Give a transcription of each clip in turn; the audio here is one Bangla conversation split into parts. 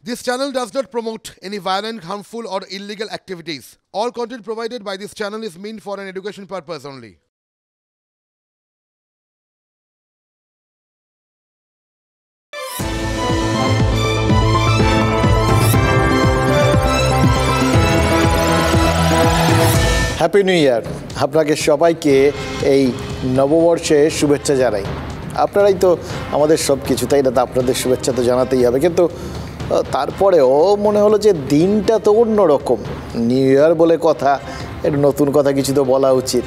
This channel does not promote any violent, harmful, or illegal activities. All content provided by this channel is meant for an education purpose only. Happy new year. আপনাকে সবাইকে এই নববর্ষে শুভেচ্ছা জানাই। আপনারাই তো আমাদের সব কিছু, তাই না? তো আপনাদের শুভেচ্ছা তো জানাতেই হবে, কিন্তু তারপরেও মনে হলো যে দিনটা তো অন্যরকম। নিউ ইয়ার বলে কথা, একটু নতুন কথা কিছু তো বলা উচিত।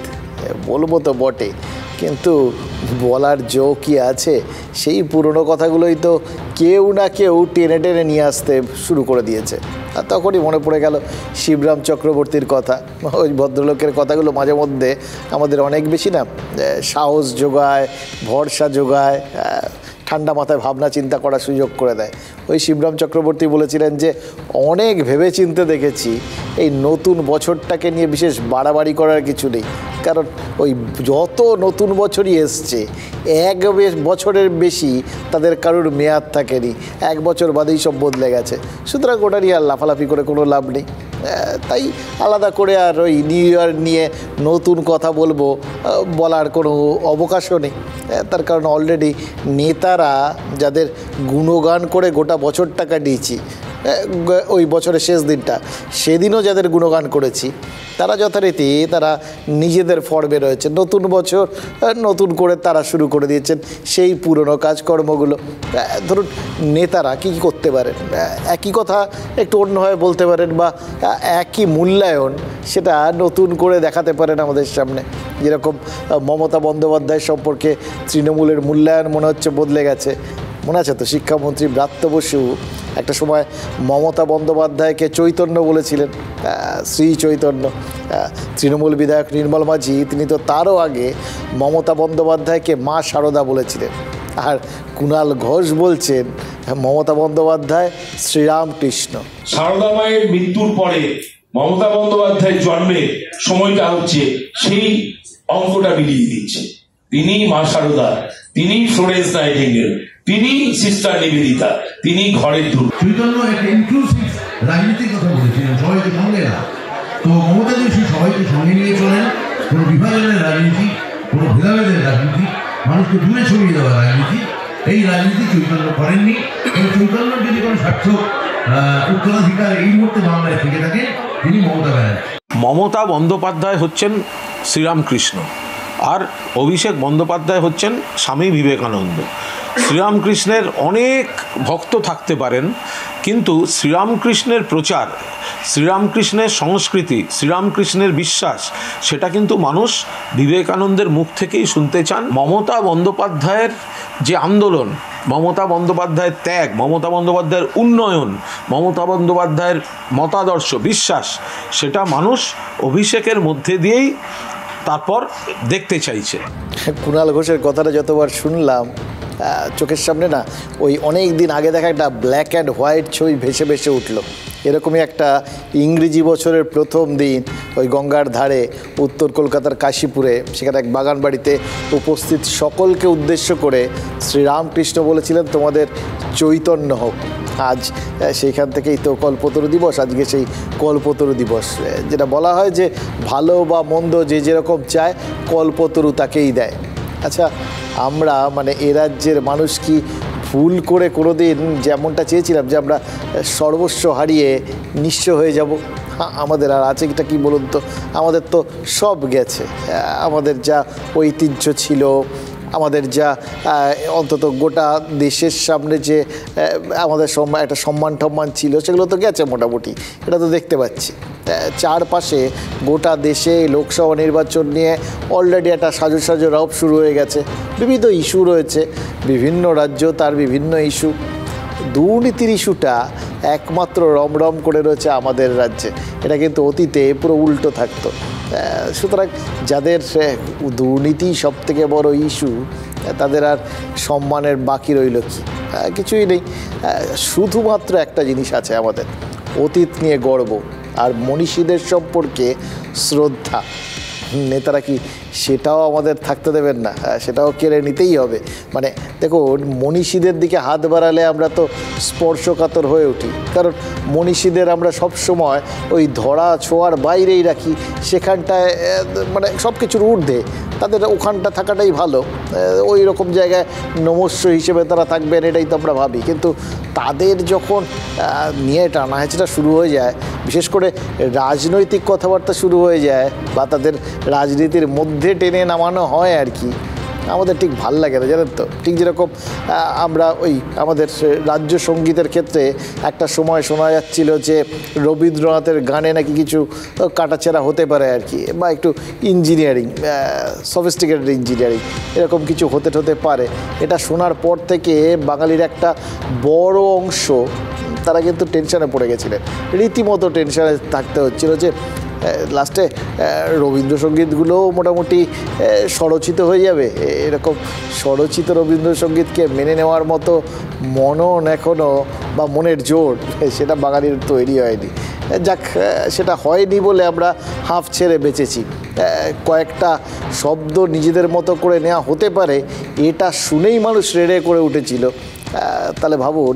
বলবো তো বটে, কিন্তু বলার জো কি আছে? সেই পুরনো কথাগুলোই তো কেউ না কেউ টেনে টেনে নিয়ে আসতে শুরু করে দিয়েছে। আর তখনই মনে পড়ে গেল শিবরাম চক্রবর্তীর কথা। ওই ভদ্রলোকের কথাগুলো মাঝে মধ্যে আমাদের অনেক বেশি না সাহস যোগায়, ভরসা যোগায়, ঠান্ডা মাথায় ভাবনা চিন্তা করার সুযোগ করে দেয়। ওই শিবরাম চক্রবর্তী বলেছিলেন যে অনেক ভেবে চিনতে দেখেছি এই নতুন বছরটাকে নিয়ে বিশেষ বাড়াবাড়ি করার কিছু নেই, কারণ ওই যত নতুন বছরই এসছে এক বছরের বেশি তাদের কারোর মেয়াদ থাকেনি, এক বছর বাদেই সব বদলে গেছে। সুতরাং ওটা নিয়ে আর লাফালাফি করে কোনো লাভ নেই। তাই আলাদা করে আর ওই নিউ ইয়ার নিয়ে নতুন কথা বলবো বলার কোনো অবকাশও নেই। তার কারণ অলরেডি নেতারা যাদের গুণগান করে গোটা বছরটা কাটিয়েছি, ওই বছরের শেষ দিনটা সেদিনও যাদের গুণগান করেছি, তারা যথারীতি তারা নিজেদের ফর্মে রয়েছে। নতুন বছর নতুন করে তারা শুরু করে দিয়েছেন সেই পুরনো কাজকর্মগুলো। ধরুন নেতারা কী করতে পারেন, একই কথা একটু অন্যভাবে বলতে পারেন, বা একই মূল্যায়ন সেটা নতুন করে দেখাতে পারেন আমাদের সামনে। যেরকম মমতা বন্দ্যোপাধ্যায় সম্পর্কে তৃণমূলের মূল্যায়ন মনে হচ্ছে বদলে গেছে। মনে আছে তো, শিক্ষামন্ত্রী ব্রাত্য বসু একটা সময় মমতা বন্দ্যোপাধ্যায়কে চৈতন্য বলেছিলেন, শ্রী চৈতন্য। তৃণমূল বিধায়ক নির্মল মাঝি তিনি তো তারও আগে মমতা বন্দ্যোপাধ্যায়কে মা শারদা বলেছিলেন। আর কুণাল ঘোষ বলছেন মমতা বন্দ্যোপাধ্যায় শ্রীরামকৃষ্ণ। শারদা মায়ের মৃত্যুর পরে মমতা বন্দ্যোপাধ্যায়ের জন্মের সময়টা হচ্ছে সেই অঙ্কটা মিলিয়ে দিচ্ছে। তিনি মা শারদা, তিনি ফ্লোরেন্স নাইটিঙ্গেল, তিনি সিস্টার নিবেদিতা, তিনি ঘরের ধূপ। চৈতন্য একটা ইনক্লুসিভ রাজনীতির কথা বলেছিলেন, সবাইকে সঙ্গে না। তো মমতা দেশী সবাইকে সঙ্গে নিয়ে চলেন। কোনো বিভাজনের রাজনীতি, কোনো ভেদাভেদের রাজনীতি, মানুষকে দূরে সরিয়ে দেওয়ার রাজনীতি, এই রাজনীতি চৈতন্য করেননি। এবং চৈতন্য যদি কোনো সার্থক উত্তরাধিকার এই মুহূর্তে বাংলায় থেকে থাকে, তিনি মমতা ব্যানার্জি। মমতা বন্দ্যোপাধ্যায় হচ্ছেন শ্রীরামকৃষ্ণ, আর অভিষেক বন্দ্যোপাধ্যায় হচ্ছেন স্বামী বিবেকানন্দ। শ্রীরামকৃষ্ণের অনেক ভক্ত থাকতে পারেন, কিন্তু শ্রীরামকৃষ্ণের প্রচার, শ্রীরামকৃষ্ণের সংস্কৃতি, শ্রীরামকৃষ্ণের বিশ্বাস, সেটা কিন্তু মানুষ বিবেকানন্দের মুখ থেকেই শুনতে চান। মমতা বন্দ্যোপাধ্যায়ের যে আন্দোলন, মমতা বন্দ্যোপাধ্যায়ের ত্যাগ, মমতা বন্দ্যোপাধ্যায়ের উন্নয়ন, মমতা বন্দ্যোপাধ্যায়ের মতাদর্শ, বিশ্বাস, সেটা মানুষ অভিষেকের মধ্যে দিয়েই তারপর দেখতে চাইছে। কুণাল ঘোষের কথাটা যতবার শুনলাম চোখের সামনে না ওই অনেক দিন আগে দেখা একটা ব্ল্যাক অ্যান্ড হোয়াইট ছবি ভেসে ভেসে উঠল। এরকমই একটা ইংরেজি বছরের প্রথম দিন ওই গঙ্গার ধারে উত্তর কলকাতার কাশীপুরে, সেখানে এক বাগান বাড়িতে উপস্থিত সকলকে উদ্দেশ্য করে শ্রীরামকৃষ্ণ বলেছিলেন তোমাদের চৈতন্য হোক। আজ সেইখান থেকেই তো কল্পতরু দিবস, আজকে সেই কল্পতরু দিবস। যেটা বলা হয় যে ভালো বা মন্দ যে যেরকম চায় কল্পতরু তাকেই দেয়। আচ্ছা, আমরা মানে এ রাজ্যের মানুষ কি ভুল করে কোনো দিন যেমনটা চেয়েছিলাম যে আমরা সর্বস্ব হারিয়ে নিঃস্ব হয়ে যাব? আমাদের আর আছে এটা কি বলুন তো? আমাদের তো সব গেছে। আমাদের যা ঐতিহ্য ছিল, আমাদের যা অন্তত গোটা দেশের সামনে যে আমাদের একটা সম্মান টম্মান ছিল, সেগুলো তো গেছে মোটামুটি, এটা তো দেখতে পাচ্ছি। চারপাশে গোটা দেশে লোকসভা নির্বাচন নিয়ে অলরেডি একটা সাজো রব শুরু হয়ে গেছে। বিবিধ ইস্যু রয়েছে, বিভিন্ন রাজ্য তার বিভিন্ন ইস্যু। দুর্নীতির ইস্যুটা একমাত্র রমরম করে রয়েছে আমাদের রাজ্যে। এটা কিন্তু অতীতে পুরো উল্টো থাকতো। সুতরাং যাদের দুর্নীতি সব থেকে বড় ইস্যু, তাদের আর সম্মানের বাকি রইল কি? কিছুই নেই। শুধুমাত্র একটা জিনিস আছে আমাদের, অতীত নিয়ে গর্ব আর মনীষীদের সম্পর্কে শ্রদ্ধা। নেতারা কি সেটাও আমাদের থাকতে দেবেন না? সেটাও কেড়ে নিতেই হবে। মানে দেখুন, মনীষীদের দিকে হাত বাড়ালে আমরা তো স্পর্শকাতর হয়ে উঠি, কারণ মনীষীদের আমরা সব সময় ওই ধরা ছোঁয়ার বাইরেই রাখি, সেখানটায় মানে সব কিছুর ঊর্ধ্বে তাদের ওখানটা থাকাটাই ভালো, ওই রকম জায়গায় নমস্য হিসেবে তারা থাকবেন, এটাই তো আমরা ভাবি। কিন্তু তাদের যখন নিয়ে টানাহেঁচড়া শুরু হয়ে যায়, বিশেষ করে রাজনৈতিক কথাবার্তা শুরু হয়ে যায় বা তাদের রাজনীতির মধ্যে টেনে নামানো হয় আর কি, আমাদের ঠিক ভাল লাগে না, জানেন তো। ঠিক যেরকম আমরা ওই আমাদের রাজ্য সঙ্গীতের ক্ষেত্রে একটা সময় শোনা যাচ্ছিল যে রবীন্দ্রনাথের গানে নাকি কিছু কাটাছেঁড়া হতে পারে আর কি, বা একটু ইঞ্জিনিয়ারিং, সফিস্টিকেটেড ইঞ্জিনিয়ারিং এরকম কিছু হতে পারে। এটা শোনার পর থেকে বাঙালির একটা বড় অংশ তারা কিন্তু টেনশনে পড়ে গেছিলেন, রীতিমতো টেনশনে থাকতে হচ্ছিল যে লাস্টে রবীন্দ্রসঙ্গীতগুলোও মোটামুটি স্বরচিত হয়ে যাবে। এরকম স্বরচিত রবীন্দ্রসঙ্গীতকে মেনে নেওয়ার মতো মনন এখনও বা মনের জোর সেটা বাঙালির তৈরি হয়নি। যাক, সেটা হয়নি বলে আমরা হাঁফ ছেড়ে বেঁচেছি। কয়েকটা শব্দ নিজেদের মতো করে নেওয়া হতে পারে, এটা শুনেই মানুষ রেড়ে করে উঠেছিল। তাহলে ভাবুন,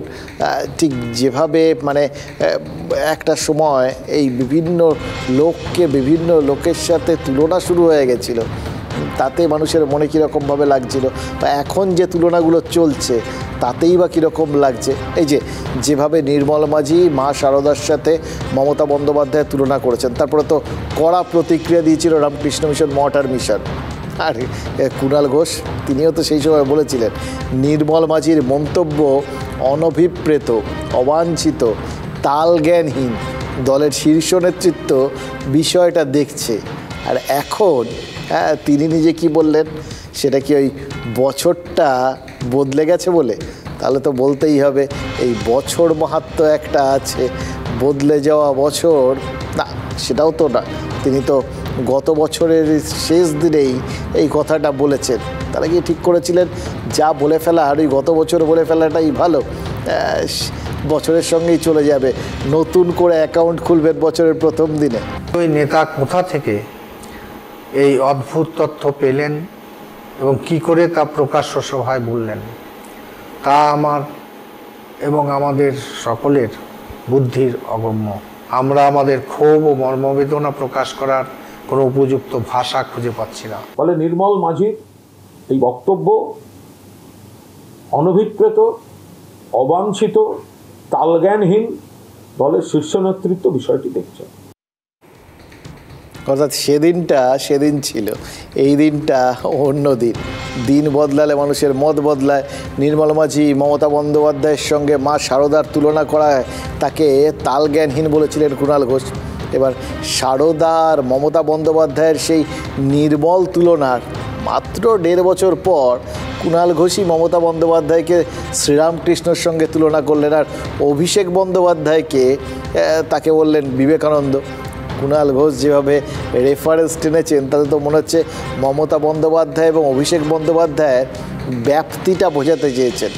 ঠিক যেভাবে মানে একটা সময় এই বিভিন্ন লোককে বিভিন্ন লোকের সাথে তুলনা শুরু হয়ে গেছিল, তাতে মানুষের মনে কীরকমভাবে লাগছিল, বা এখন যে তুলনাগুলো চলছে তাতেই বা কীরকম লাগছে। এই যেভাবে নির্মল মাঝি মা শারদার সাথে মমতা বন্দ্যোপাধ্যায়ের তুলনা করেছেন, তারপরে তো কড়া প্রতিক্রিয়া দিয়েছিল রামকৃষ্ণ মিশন, মহাটার মিশন। আর কুণাল ঘোষ তিনিও তো সেই সময় বলেছিলেন, নির্মল মাঝির মন্তব্য অনভিপ্রেত, অবাঞ্ছিত, তালজ্ঞানহীন, দলের শীর্ষ নেতৃত্ব বিষয়টা দেখছে। আর এখন তিনি নিজে কি বললেন, সেটা কি ওই বছরটা বদলে গেছে বলে? তাহলে তো বলতেই হবে এই বছর মাহাত্ম্য একটা আছে, বদলে যাওয়া বছর না, সেটাও তো না। তিনি তো গত বছরের শেষ দিনেই এই কথাটা বলেছেন। তারা গিয়ে ঠিক করেছিলেন যা বলে ফেলা আর ওই গত বছর বলে ফেলাটাই ভালো, বছরের সঙ্গেই চলে যাবে, নতুন করে অ্যাকাউন্ট খুলবেন বছরের প্রথম দিনে। ওই নেতা কোথা থেকে এই অদ্ভুত তথ্য পেলেন এবং কি করে তা প্রকাশ্য সভায় বললেন, তা আমার এবং আমাদের সকলের বুদ্ধির অগম্য। আমরা আমাদের ক্ষোভ ও মর্মবেদনা প্রকাশ করার কোনো উপযুক্ত ভাষা খুঁজে পাচ্ছি না। ফলে নির্মল মাঝির এই বক্তব্য অনভিপ্রেত, অবাঞ্ছিত, তালজ্ঞানহীন, দলের শীর্ষ নেতৃত্ব বিষয়টি দেখছে। অর্থাৎ সেদিন ছিল, এই দিনটা অন্য দিন। দিন বদলালে মানুষের মত বদলায়। নির্মল মাঝি মমতা বন্দ্যোপাধ্যায়ের সঙ্গে মা শারদার তুলনা করায় তাকে তালজ্ঞানহীন বলেছিলেন কুণাল ঘোষ। এবার শারদার মমতা বন্দ্যোপাধ্যায়ের সেই নির্মল তুলনার মাত্র 1.5 বছর পর কুণাল ঘোষই মমতা বন্দ্যোপাধ্যায়কে শ্রীরামকৃষ্ণর সঙ্গে তুলনা করলেন, আর অভিষেক বন্দ্যোপাধ্যায়কে তাকে বললেন বিবেকানন্দ। কুণাল ঘোষ যেভাবে রেফারেন্স টেনেছেন তাতে তো মনে হচ্ছে মমতা বন্দ্যোপাধ্যায় এবং অভিষেক বন্দ্যোপাধ্যায়ের ব্যাপ্তিটা বোঝাতে চেয়েছেন।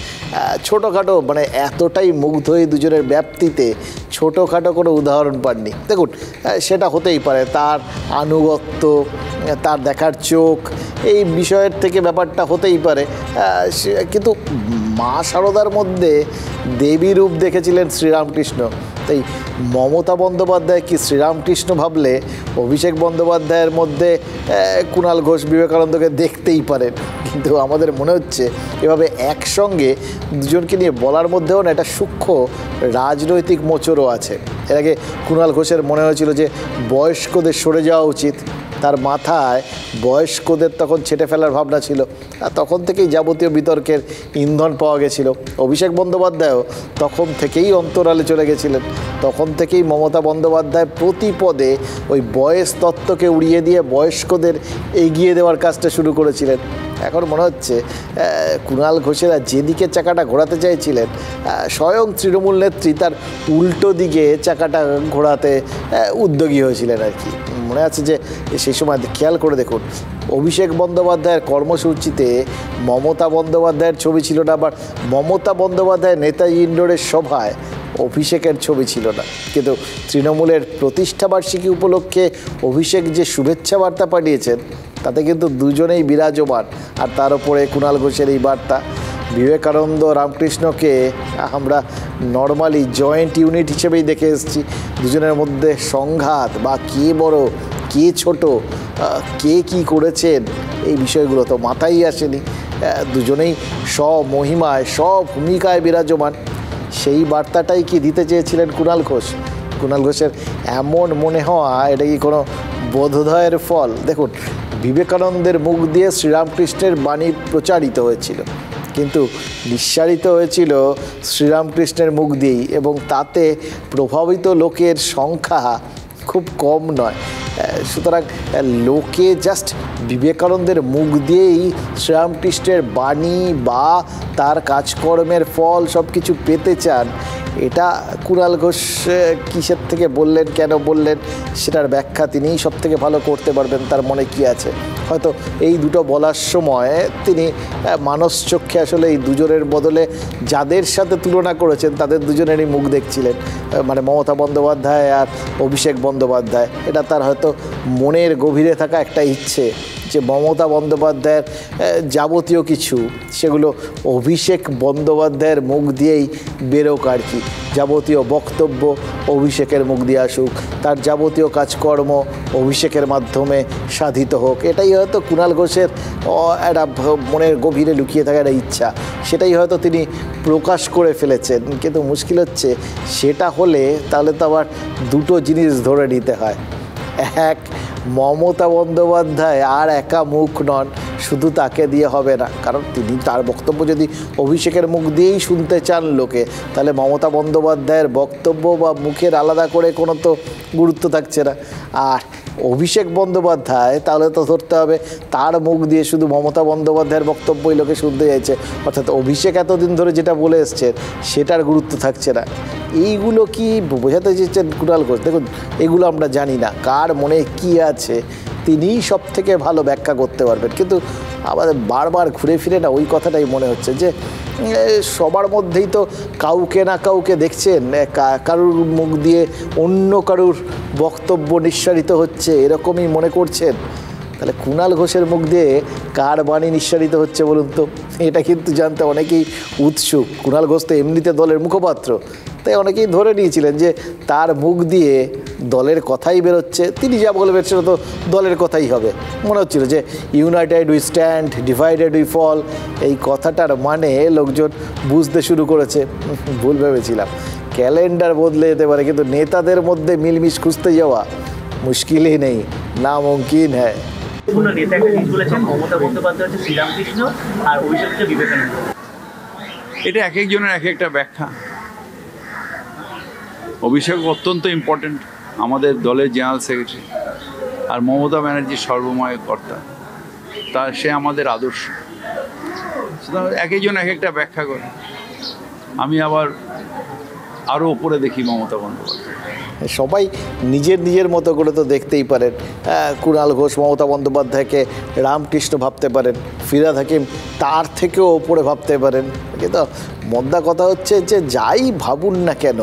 ছোটোখাটো মানে এতটাই মুগ্ধ এই দুজনের ব্যাপ্তিতে ছোটোখাটো কোনো উদাহরণ পাননি। দেখুন, সেটা হতেই পারে, তার আনুগত্য, তার দেখার চোখ, এই বিষয়ের থেকে ব্যাপারটা হতেই পারে, কিন্তু মা শারদার মধ্যে দেবী রূপ দেখেছিলেন শ্রীরামকৃষ্ণ। তাই মমতা বন্দ্যোপাধ্যায় কি শ্রীরামকৃষ্ণ ভাবলে অভিষেক বন্দ্যোপাধ্যায়ের মধ্যে কুণাল ঘোষ বিবেকানন্দকে দেখতেই পারেন। কিন্তু আমাদের মনে হচ্ছে এভাবে একসঙ্গে দুজনকে নিয়ে বলার মধ্যেও না একটা সূক্ষ্ম রাজনৈতিক মোচড়ও আছে। এর আগে কুণাল ঘোষের মনে হয়েছিল যে বয়স্কদের সরে যাওয়া উচিত, তার মাথায় বয়স্কদের তখন ছেটে ফেলার ভাবনা ছিল, আর তখন থেকেই যাবতীয় বিতর্কের ইন্ধন পাওয়া গেছিল। অভিষেক বন্দ্যোপাধ্যায়ও তখন থেকেই অন্তরালে চলে গেছিলেন, তখন থেকেই মমতা বন্দ্যোপাধ্যায় প্রতি পদে ওই বয়স তত্ত্বকে উড়িয়ে দিয়ে বয়স্কদের এগিয়ে দেওয়ার কাজটা শুরু করেছিলেন। এখন মনে হচ্ছে কুণাল ঘোষেরা যেদিকে চাকাটা ঘোরাতে চাইছিলেন, স্বয়ং তৃণমূল নেত্রী তার উল্টো দিকে চাকাটা ঘোরাতে উদ্যোগী হয়েছিলেন আর কি। মনে আছে যে সেই সময় খেয়াল করে দেখুন, অভিষেক বন্দ্যোপাধ্যায়ের কর্মসূচিতে মমতা বন্দ্যোপাধ্যায়ের ছবি ছিল না, আবার মমতা বন্দ্যোপাধ্যায় নেতাজি ইন্ডোরের সভায় অভিষেকের ছবি ছিল না। কিন্তু তৃণমূলের প্রতিষ্ঠাবার্ষিকী উপলক্ষে অভিষেক যে শুভেচ্ছা বার্তা পাঠিয়েছেন তাতে কিন্তু দুজনেই বিরাজমান। আর তার উপরে কুণাল ঘোষের এই বার্তা, বিবেকানন্দ রামকৃষ্ণকে আমরা নর্মালি জয়েন্ট ইউনিট হিসেবেই দেখে এসেছি। দুজনের মধ্যে সংঘাত বা কে বড় কে ছোট, কে কি করেছেন এই বিষয়গুলো তো মাথায় আসেনি। দুজনেই স্বমহিমায় ভূমিকায় বিরাজমান। সেই বার্তাটাই কি দিতে চেয়েছিলেন কুণাল ঘোষ? কুণাল ঘোষের এমন মনে হওয়া এটা কি কোনো বোধোদয়ের ফল? দেখুন, বিবেকানন্দের মুখ দিয়ে শ্রীরামকৃষ্ণের বাণী প্রচারিত হয়েছিল, কিন্তু নিঃসারিত হয়েছিল শ্রীরামকৃষ্ণের মুখ দিয়েই, এবং তাতে প্রভাবিত লোকের সংখ্যা খুব কম নয়। সুতরাং লোকে জাস্ট বিবেকানন্দের মুখ দিয়েই শ্রীরামকৃষ্ণের বাণী বা তার কাজকর্মের ফল সব কিছু পেতে চান। এটা কুণাল ঘোষ কিসের থেকে বললেন, কেন বললেন, সেটার ব্যাখ্যা তিনিই সব থেকে ভালো করতে পারবেন। তার মনে কি আছে? হয়তো এই দুটো বলার সময় তিনি মানসচক্ষে আসলে এই দুজনের বদলে যাদের সাথে তুলনা করেছেন তাদের দুজনেরই মুখ দেখছিলেন, মানে মমতা বন্দ্যোপাধ্যায় আর অভিষেক বন্দ্যোপাধ্যায়। এটা তার হয়তো মনের গভীরে থাকা একটা ইচ্ছে যে মমতা বন্দ্যোপাধ্যায়ের যাবতীয় কিছু সেগুলো অভিষেক বন্দ্যোপাধ্যায়ের মুখ দিয়েই বেরোক আর কি। যাবতীয় বক্তব্য অভিষেকের মুখ দিয়ে আসুক, তার যাবতীয় কাজকর্ম অভিষেকের মাধ্যমে সাধিত হোক। এটাই হয়তো কুণাল ঘোষের একটা মনের গভীরে লুকিয়ে থাকা একটা ইচ্ছা, সেটাই হয়তো তিনি প্রকাশ করে ফেলেছেন। কিন্তু মুশকিল হচ্ছে সেটা হলে তাহলে তো আবার দুটো জিনিস ধরে নিতে হয়। এক, মমতা বন্দ্যোপাধ্যায় আর একা মুখ নন, শুধু তাকে দিয়ে হবে না, কারণ তিনি তার বক্তব্য যদি অভিষেকের মুখ দিয়েই শুনতে চান লোকে, তাহলে মমতা বন্দ্যোপাধ্যায়ের বক্তব্য বা মুখের আলাদা করে কোনো তো গুরুত্ব থাকছে না। আর অভিষেক বন্দ্যোপাধ্যায় তাহলে তো ধরতে হবে তার মুখ দিয়ে শুধু মমতা বন্দ্যোপাধ্যায়ের বক্তব্যই লোকে শুনতে চাইছে, অর্থাৎ অভিষেক এতদিন ধরে যেটা বলে এসছেন সেটার গুরুত্ব থাকছে না। এইগুলো কি বোঝাতে চেয়েছেন কুণাল ঘোষ? দেখুন, এগুলো আমরা জানি না, কার মনে কি আছে তিনিই সব থেকে ভালো ব্যাখ্যা করতে পারবেন। কিন্তু আমাদের বারবার ঘুরে ফিরে না ওই কথাটাই মনে হচ্ছে যে সবার মধ্যেই তো কাউকে না কাউকে দেখছেন, কারুর মুখ দিয়ে অন্য কারুর বক্তব্য নিঃসারিত হচ্ছে এরকমই মনে করছেন। তাহলে কুণাল ঘোষের মুখ দিয়ে কার বাণী নিঃসারিত হচ্ছে বলুন তো? এটা কিন্তু জানতে অনেকেই উৎসুক। কুণাল ঘোষ তো এমনিতে দলের মুখপাত্র, তাই অনেকেই ধরে নিয়েছিলেন যে তার মুখ দিয়ে দলের কথাই বেরোচ্ছে, তিনি যা বলবেন সেটা তো দলের কথাই হবে। মনে হচ্ছিল যে united we stand, divided we fall, এই কথাটার মানে লোকজন বুঝতে শুরু করেছে। ভুল ভেবেছিলাম। ক্যালেন্ডার বদলে যেতে পারে, কিন্তু নেতাদের মধ্যে মিলমিশ খুঁজতে যাওয়া মুশকিলই নেই, নামুমকিন হ্যায়। নেতা একটা জিনিস বলেছেন, মমতা বন্দ্যোপাধ্যায় হচ্ছে শ্রীরামকৃষ্ণ আর অভিষেক হচ্ছে বিবেকানন্দ। এটা এক একজনের এক একটা ব্যাখ্যা। অভিষেক অত্যন্ত ইম্পর্টেন্ট, আমাদের দলের জেনারেল সেক্রেটারি, আর মমতা ব্যানার্জির সর্বময় কর্তা, তার সে আমাদের আদর্শ। সুতরাং এক একজন এক একটা ব্যাখ্যা করে। আমি আবার আরও ওপরে দেখি মমতা বন্দ্যোপাধ্যায়। সবাই নিজের নিজের মতো করে তো দেখতেই পারেন। কুণাল ঘোষ মমতা বন্দ্যোপাধ্যায়কে রামকৃষ্ণ ভাবতে পারেন, ফিরহাদ হাকিম তার থেকেও ওপরে ভাবতে পারেন। কিন্তু মোদ্দা কথা হচ্ছে যে যাই ভাবুন না কেন,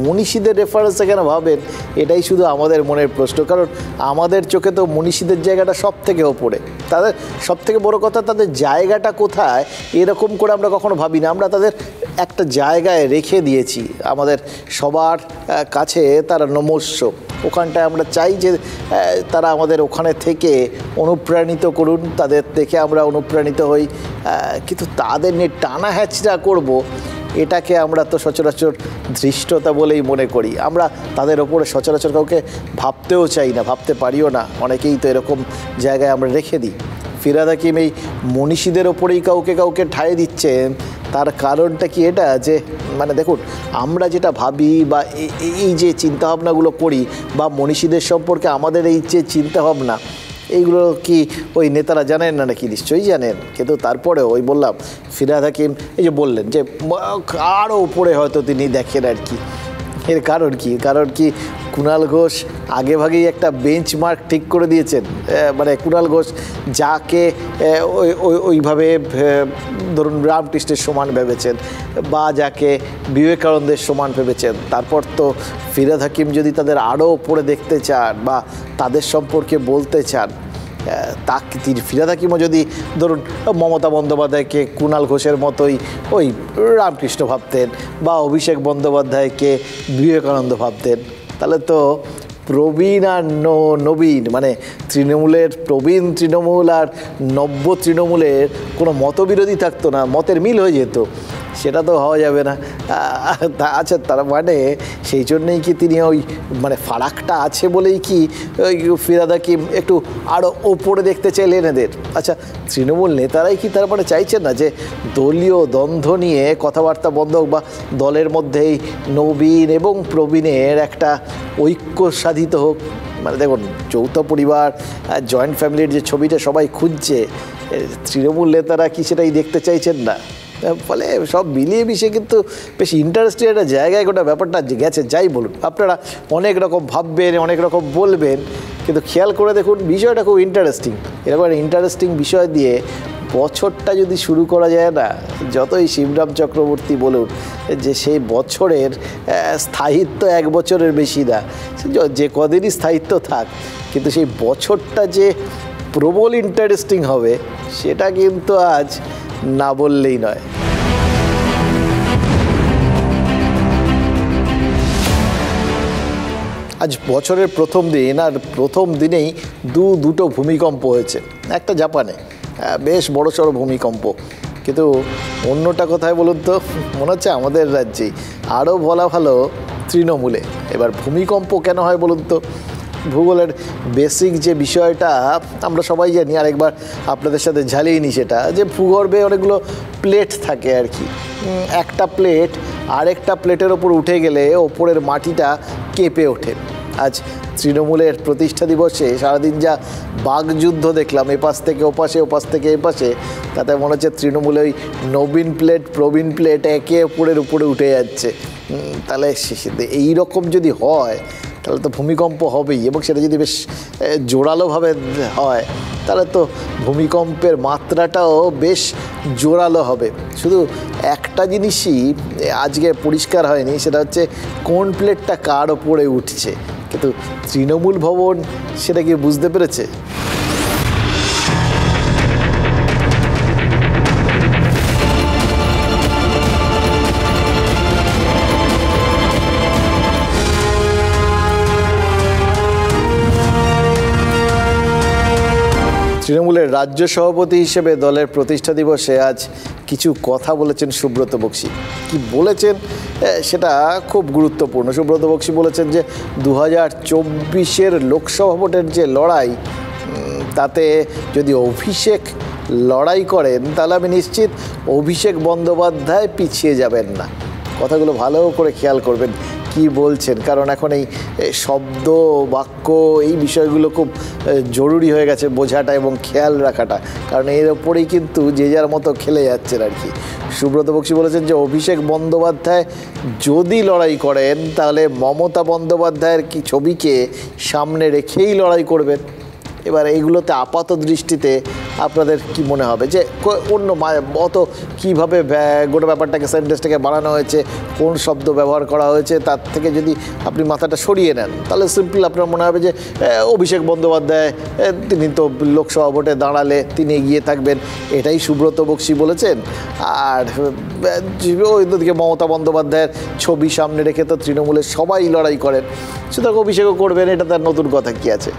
মনীষীদের রেফারেন্সে কেন ভাবেন, এটাই শুধু আমাদের মনের প্রশ্ন। কারণ আমাদের চোখে তো মনীষীদের জায়গাটা সব থেকে ওপরে, তাদের সব থেকে বড়ো কথা তাদের জায়গাটা কোথায় এরকম করে আমরা কখনো ভাবি না। আমরা তাদের একটা জায়গায় রেখে দিয়েছি, আমাদের সবার কাছে তারা নমস্য। ওখানটায় আমরা চাই যে তারা আমাদের ওখানে থেকে অনুপ্রাণিত করুন, তাদের দেখে আমরা অনুপ্রাণিত হই। কিন্তু তাদের নিয়ে টানা হ্যাচড়া করব, এটাকে আমরা তো সচরাচর ধৃষ্টতা বলেই মনে করি। আমরা তাদের ওপরে সচরাচর কাউকে ভাবতেও চাই না, ভাবতে পারিও না। অনেকেই তো এরকম জায়গায় আমরা রেখে দিই। ফিরহাদ হাকিম এই মনীষীদের ওপরেই কাউকে কাউকে ঠাঁই দিচ্ছেন, তার কারণটা কি এটা যে মানে দেখুন, আমরা যেটা ভাবি বা এই যে চিন্তাভাবনাগুলো করি বা মনীষীদের সম্পর্কে আমাদের এই যে চিন্তাভাবনা, এইগুলো কি ওই নেতারা জানেন না নাকি? নিশ্চয়ই জানেন। কিন্তু তারপরেও ওই বললাম, ফিরহাদ হাকিম এই যে বললেন যে আরও উপরে হয়তো তিনি দেখেন আর কি। এর কারণ কি? কুণাল ঘোষ আগেভাগেই একটা বেঞ্চমার্ক ঠিক করে দিয়েছেন। মানে কুণাল ঘোষ যাকে ওইভাবে ধরুন রামকৃষ্ণের সমান ভেবেছেন বা যাকে বিবেকানন্দের সমান ভেবেছেন, তারপর তো ফিরহাদ হাকিম যদি তাদের আরও পড়ে দেখতে চান বা তাদের সম্পর্কে বলতে চান, তাকে ফিরহাদ হাকিমও যদি ধরুন মমতা বন্দ্যোপাধ্যায়কে কুণাল ঘোষের মতোই ওই রামকৃষ্ণ ভাবতেন বা অভিষেক বন্দ্যোপাধ্যায়কে বিবেকানন্দ ভাবতেন, তাহলে তো প্রবীণ আর নবীন মানে তৃণমূলের প্রবীণ তৃণমূল আর নব্য তৃণমূলের কোনো মতবিরোধী থাকতো না, মতের মিল হয়ে যেত। সেটা তো হওয়া যাবে না। আচ্ছা, তার মানে সেই জন্যেই কি তিনি ওই মানে ফারাকটা আছে বলেই কি ওই ফিরহাদ হাকিম একটু আরও ওপরে দেখতে চাইলেন এদের? আচ্ছা, তৃণমূল নেতারাই কি তার মানে চাইছেন না যে দলীয় দ্বন্দ্ব নিয়ে কথাবার্তা বন্ধ হোক বা দলের মধ্যেই নবীন এবং প্রবীণের একটা ঐক্য সাধিত হোক? মানে দেখুন, যৌথ পরিবার, জয়েন্ট ফ্যামিলির যে ছবিটা সবাই খুঁজছে, তৃণমূল নেতারা কি সেটাই দেখতে চাইছেন না? ফলে সব মিলিয়ে মিশিয়ে কিন্তু বেশ ইন্টারেস্টিং একটা জায়গায় গোটা ব্যাপারটা গেছে। যাই বলুন, আপনারা অনেক রকম ভাববেন, অনেক রকম বলবেন, কিন্তু খেয়াল করে দেখুন বিষয়টা খুব ইন্টারেস্টিং। এরকম একটা ইন্টারেস্টিং বিষয় দিয়ে বছরটা যদি শুরু করা যায় না, যতই শিবরাম চক্রবর্তী বলুন যে সেই বছরের স্থায়িত্ব 1 বছরের বেশি না, যে কদিনই স্থায়িত্ব থাক, কিন্তু সেই বছরটা যে প্রবল ইন্টারেস্টিং হবে সেটা কিন্তু আজ না বললেই নয়। আজ বছরের প্রথম দিন, আর প্রথম দিনেই দুটো ভূমিকম্প হয়েছে। একটা জাপানে বেশ বড়সড় ভূমিকম্প, কিন্তু অন্যটা কোথায় বলুন তো? মনে হচ্ছে আমাদের রাজ্যেই, আরও বলা ভালো তৃণমূলে। এবার ভূমিকম্প কেন হয় বলুন তো? ভূগোলের বেসিক যে বিষয়টা আমরা সবাই জানি, আরেকবার আপনাদের সাথে ঝালিয়ে নিই সেটা, যে ভূগর্ভে অনেকগুলো প্লেট থাকে আর কি। একটা প্লেট আরেকটা প্লেটের ওপর উঠে গেলে ওপরের মাটিটা কেঁপে ওঠে। আজ তৃণমূলের প্রতিষ্ঠা দিবসে সারাদিন যা বাগযুদ্ধ দেখলাম, এপাশ থেকে ওপাশে, ওপাশ থেকে এপাশে, তাতে মনে হচ্ছে তৃণমূলে ওই নবীন প্লেট প্রবীণ প্লেট একে অপরের উপরে উঠে যাচ্ছে। তাহলে এই রকম যদি হয় তাহলে তো ভূমিকম্প হবেই, এবং সেটা যদি বেশ জোরালোভাবে হয় তাহলে তো ভূমিকম্পের মাত্রাটাও বেশ জোরালো হবে। শুধু একটা জিনিসই আজকে পরিষ্কার হয়নি, সেটা হচ্ছে কোন প্লেটটা কার ওপরে উঠছে, কিন্তু তৃণমূল ভবন সেটা কি বুঝতে পেরেছে? তৃণমূলের রাজ্য সভাপতি হিসেবে দলের প্রতিষ্ঠা দিবসে আজ কিছু কথা বলেছেন সুব্রত বক্সী। কি বলেছেন সেটা খুব গুরুত্বপূর্ণ। সুব্রত বক্সী বলেছেন যে 2024 লোকসভা ভোটের যে লড়াই, তাতে যদি অভিষেক লড়াই করেন তাহলে আমি নিশ্চিত অভিষেক বন্দ্যোপাধ্যায় পিছিয়ে যাবেন না। কথাগুলো ভালো করে খেয়াল করবেন কি বলছেন, কারণ এখন এই শব্দ বাক্য এই বিষয়গুলো খুব জরুরি হয়ে গেছে বোঝাটা এবং খেয়াল রাখাটা, কারণ এর ওপরেই কিন্তু যে যার মতো খেলে যাচ্ছেন আর কি। সুব্রত বক্সী বলেছেন যে অভিষেক বন্দ্যোপাধ্যায় যদি লড়াই করেন তাহলে মমতা বন্দ্যোপাধ্যায়ের কি ছবিকে সামনে রেখেই লড়াই করবেন। এবার এইগুলোতে আপাত দৃষ্টিতে আপনাদের কি মনে হবে যে অন্য অত কীভাবে গোটা ব্যাপারটাকে সেন্টেন্সটাকে বানানো হয়েছে, কোন শব্দ ব্যবহার করা হয়েছে, তার থেকে যদি আপনি মাথাটা সরিয়ে নেন তাহলে সিম্পল আপনার মনে হবে যে অভিষেক বন্দ্যোপাধ্যায় তিনি তো লোকসভা ভোটে দাঁড়ালে তিনি এগিয়ে থাকবেন, এটাই সুব্রত বক্সী বলেছেন। আর ওইদিকে মমতা বন্দ্যোপাধ্যায়ের ছবি সামনে রেখে তো তৃণমূলের সবাই লড়াই করেন, সুতরাং অভিষেকও করবেন, এটা তার নতুন কথা কী আছে।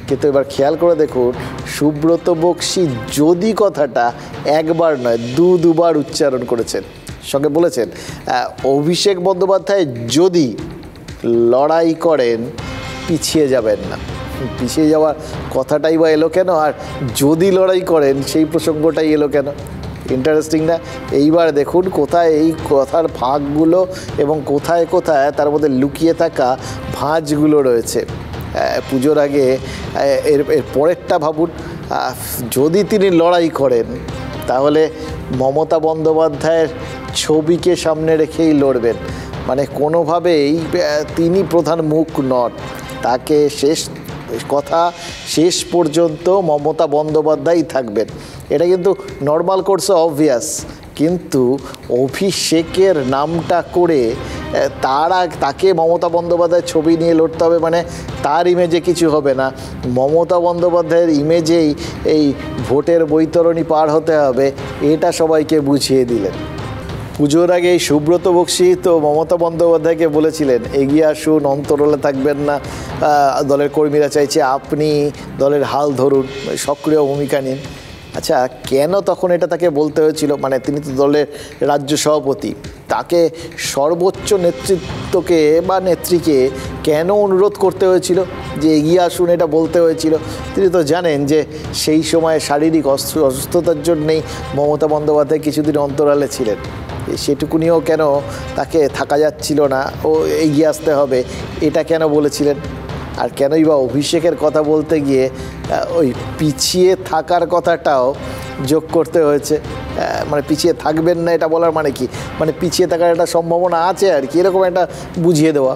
কিন্তু এবার খেয়াল করে দেখুন, সুব্রত বক্সী যদি কথাটা একবার নয় দুবার উচ্চারণ করেছেন, সঙ্গে বলেছেন অভিষেক বন্দ্যোপাধ্যায় যদি লড়াই করেন পিছিয়ে যাবেন না। পিছিয়ে যাওয়ার কথাটাই বা এলো কেন, আর যদি লড়াই করেন সেই প্রসঙ্গটাই এলো কেন? ইন্টারেস্টিং না? এইবার দেখুন কোথায় এই কথার ভাগগুলো এবং কোথায় কোথায় তার মধ্যে লুকিয়ে থাকা ভাঁজগুলো রয়েছে। পুজোর আগে এর পরেরটা ভাবুন, যদি তিনি লড়াই করেন তাহলে মমতা বন্দ্যোপাধ্যায়ের ছবিকে সামনে রেখেই লড়বেন। মানে কোনোভাবেই তিনি প্রধান মুখ নন। তাকে কথা শেষ পর্যন্ত মমতা বন্দ্যোপাধ্যায়ই থাকবেন, এটা কিন্তু নর্মাল কোর্সে অবভিয়াস। কিন্তু অভিষেকের নামটা করে তাকে মমতা বন্দ্যোপাধ্যায়ের ছবি নিয়ে লড়তে হবে, মানে তার ইমেজে কিছু হবে না, মমতা বন্দ্যোপাধ্যায়ের ইমেজেই এই ভোটের বৈতরণী পার হতে হবে, এটা সবাইকে বুঝিয়ে দিলেন। পুজোর আগে এই সুব্রত বক্সী তো মমতা বন্দ্যোপাধ্যায়কে বলেছিলেন এগিয়ে আসুন, অন্তরালে থাকবেন না, দলের কর্মীরা চাইছে আপনি দলের হাল ধরুন, সক্রিয় ভূমিকা নিন। আচ্ছা, কেন তখন এটা তাকে বলতে হয়েছিল? মানে তিনি তো দলের রাজ্য সভাপতি, তাকে সর্বোচ্চ নেতৃত্বকে বা নেত্রীকে কেন অনুরোধ করতে হয়েছিল যে এগিয়ে আসুন, এটা বলতে হয়েছিল? তিনি তো জানেন যে সেই সময় শারীরিক অসুস্থতার জন্যেই মমতা বন্দ্যোপাধ্যায় কিছুদিন অন্তরালে ছিলেন, সেটুকুনিও কেন তাকে থাকা যাচ্ছিল না, ও এগিয়ে আসতে হবে, এটা কেন বলেছিলেন? আর কেনই বা অভিষেকের কথা বলতে গিয়ে ওই পিছিয়ে থাকার কথাটাও যোগ করতে হয়েছে? মানে পিছিয়ে থাকবেন না এটা বলার মানে কি? মানে পিছিয়ে থাকার একটা সম্ভাবনা আছে আর কি, এরকম একটা বুঝিয়ে দেওয়া।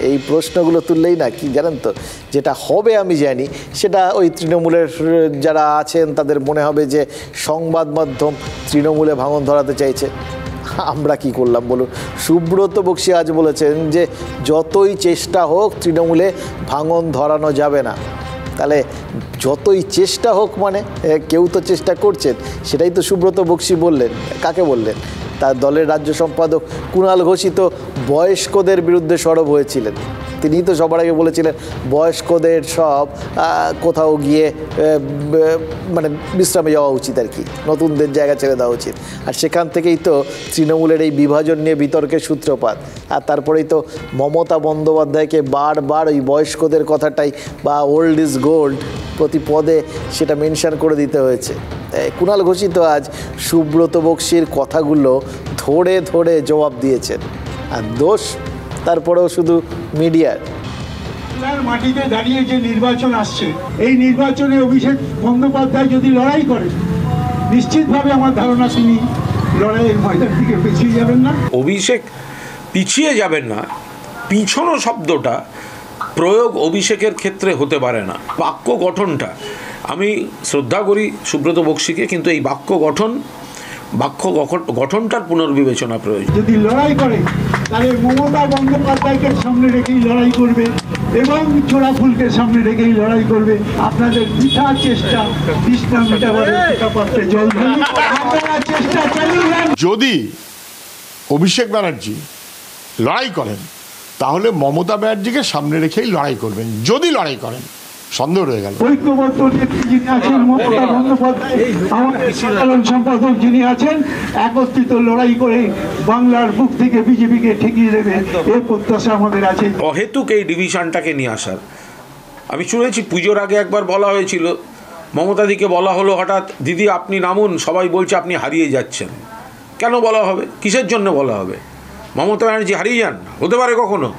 এই প্রশ্নগুলো তুললেই না কি জানেন তো, যেটা হবে আমি জানি, সেটা ওই তৃণমূলের যারা আছেন তাদের মনে হবে যে সংবাদ মাধ্যম তৃণমূলে ভাঙন ধরাতে চাইছে। আমরা কি করলাম বলুন? সুব্রত বক্সী আজ বলেছেন যে যতই চেষ্টা হোক তৃণমূলে ভাঙন ধরানো যাবে না। তাহলে যতই চেষ্টা হোক মানে কেউ তো চেষ্টা করছেন, সেটাই তো সুব্রত বক্সী বললেন। কাকে বললেন? তার দলের রাজ্য সম্পাদক কুণাল ঘোষই তো বয়স্কদের বিরুদ্ধে সরব হয়েছিলেন। তিনিই তো সবার আগে বলেছিলেন বয়স্কদের সব কোথাও গিয়ে মানে বিশ্রামে যাওয়া উচিত আর কি, নতুনদের জায়গা ছেড়ে দেওয়া উচিত। আর সেখান থেকেই তো তৃণমূলের এই বিভাজন নিয়ে বিতর্কের সূত্রপাত। আর তারপরেই তো মমতা বন্দ্যোপাধ্যায়কে বারবার ওই বয়স্কদের কথাটাই বা ওল্ড ইজ গোল্ড প্রতি পদে সেটা মেনশন করে দিতে হয়েছে। কুণাল ঘোষই তো আজ সুব্রত বক্সীর কথাগুলো ধরে ধরে জবাব দিয়েছেন। আর দোষ তারপরেও শুধু মিডিয়ার। মাটিতে দাঁড়িয়ে যে নির্বাচন আসছে, এই নির্বাচনে অভিষেক বন্দ্যোপাধ্যায় যদি লড়াই করে, নিশ্চিতভাবে আমার ধারণা তিনি লড়াইয়ের ময়দান থেকে পিছিয়ে যাবেন না। অভিষেক পিছিয়ে যাবেন না, পিছনো শব্দটা প্রয়োগ অভিষেকের ক্ষেত্রে হতে পারে না। বাক্য গঠনটা, আমি শ্রদ্ধা করি সুব্রত বক্সীকে, কিন্তু এই বাক্য গঠনটার পুনর্বিবেচনা প্রয়োজন। যদি লড়াই করে তাহলে মমতা বন্দ্যোপাধ্যায়কে সামনে রেখেই লড়াই করবে এবং ছোড়া ফুলকে সামনে রেখেই লড়াই করবে। আপনাদের বৃথা চেষ্টা, তৃষ্ণা মেটাবার পাত্রে জল ঢালি, আপনারা চেষ্টা চালিয়ে যান। যদি অভিষেক ব্যানার্জি লড়াই করেন তাহলে মমতা ব্যানার্জিকে সামনে রেখেই লড়াই করবেন। যদি লড়াই করেন, সন্দেহ রয়ে গেল। ঐক্যবদ্ধ নেত্রী যিনি আছেন মমতা বন্দ্যোপাধ্যায়, আমাদের সাধারণ সম্পাদক যিনি আছেন, একত্রিত লড়াই করে বাংলার বুক থেকে বিজেপিকে ঠেকিয়ে দেবে, এই প্রত্যাশা আমাদের আছে। অহেতুক এই ডিভিশনটাকে নিয়ে আসার, আমি শুনেছি পুজোর আগে একবার বলা হয়েছিল, মমতাদিকে বলা হলো হঠাৎ, দিদি আপনি নামুন, সবাই বলছে আপনি হারিয়ে যাচ্ছেন। কেন বলা হবে? কিসের জন্য বলা হবে? মমতা ব্যানার্জি হারিয়ে যান? হতে পারে কখনো?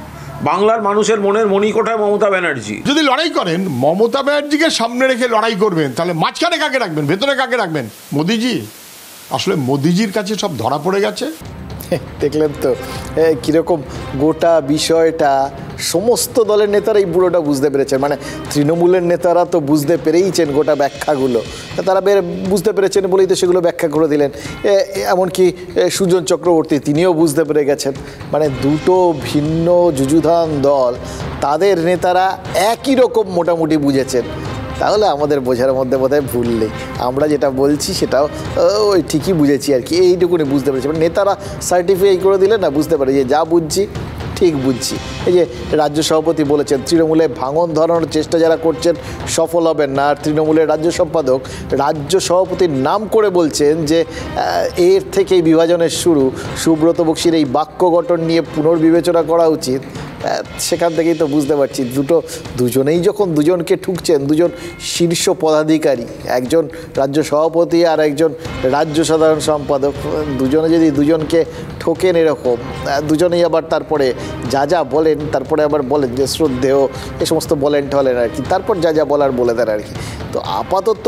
বাংলার মানুষের মনের মণিকোঠায় মমতা ব্যানার্জি। যদি লড়াই করেন, মমতা ব্যানার্জিকে সামনে রেখে লড়াই করবেন, তাহলে মাঝখানে কাকে রাখবেন, ভেতরে কাকে রাখবেন? মোদিজি। আসলে মোদিজির কাছে সব ধরা পড়ে গেছে। দেখলেন তো কীরকম গোটা বিষয়টা সমস্ত দলের নেতারা এই পুরোটা বুঝতে পেরেছেন। মানে তৃণমূলের নেতারা তো বুঝতে পেরেইছেন গোটা ব্যাখ্যাগুলো, তারা বুঝতে পেরেছেন বলেই তো সেগুলো ব্যাখ্যা করে দিলেন। এমনকি সুজন চক্রবর্তী তিনিও বুঝতে পেরে গেছেন। মানে দুটো ভিন্ন যুযুধান দল, তাদের নেতারা একই রকম মোটামুটি বুঝেছেন। তাহলে আমাদের বোঝার মধ্যে বোধহয় ভুল নেই, আমরা যেটা বলছি সেটাও ওই ঠিকই বুঝেছি আর কি, এইটুকুনি বুঝতে পেরেছি। মানে নেতারা সার্টিফাই করে দিলে না, বুঝতে পারে যে যা বুঝছি ঠিক বুঝছি। এই যে রাজ্য সভাপতি বলেছেন তৃণমূলে ভাঙন ধরানোর চেষ্টা যারা করছেন সফল হবেন না, আর তৃণমূলের রাজ্য সম্পাদক রাজ্য সভাপতির নাম করে বলছেন যে এর থেকেই বিভাজনের শুরু, সুব্রত বক্সীর এই বাক্য গঠন নিয়ে পুনর্বিবেচনা করা উচিত। সেখান থেকেই তো বুঝতে পারছি দুজনেই যখন দুজনকে ঠুকছেন, দুজন শীর্ষ পদাধিকারী, একজন রাজ্য সভাপতি আর একজন রাজ্য সাধারণ সম্পাদক, দুজনে যদি দুজনকে ঠোকেন এরকম, দুজনেই আবার তারপরে যা বলেন, তারপরে আবার বলেন যে শ্রদ্ধেয়, এ সমস্ত বলেন টলেন আর কি, তারপর যা বলার বলে দেন আর কি। তো আপাতত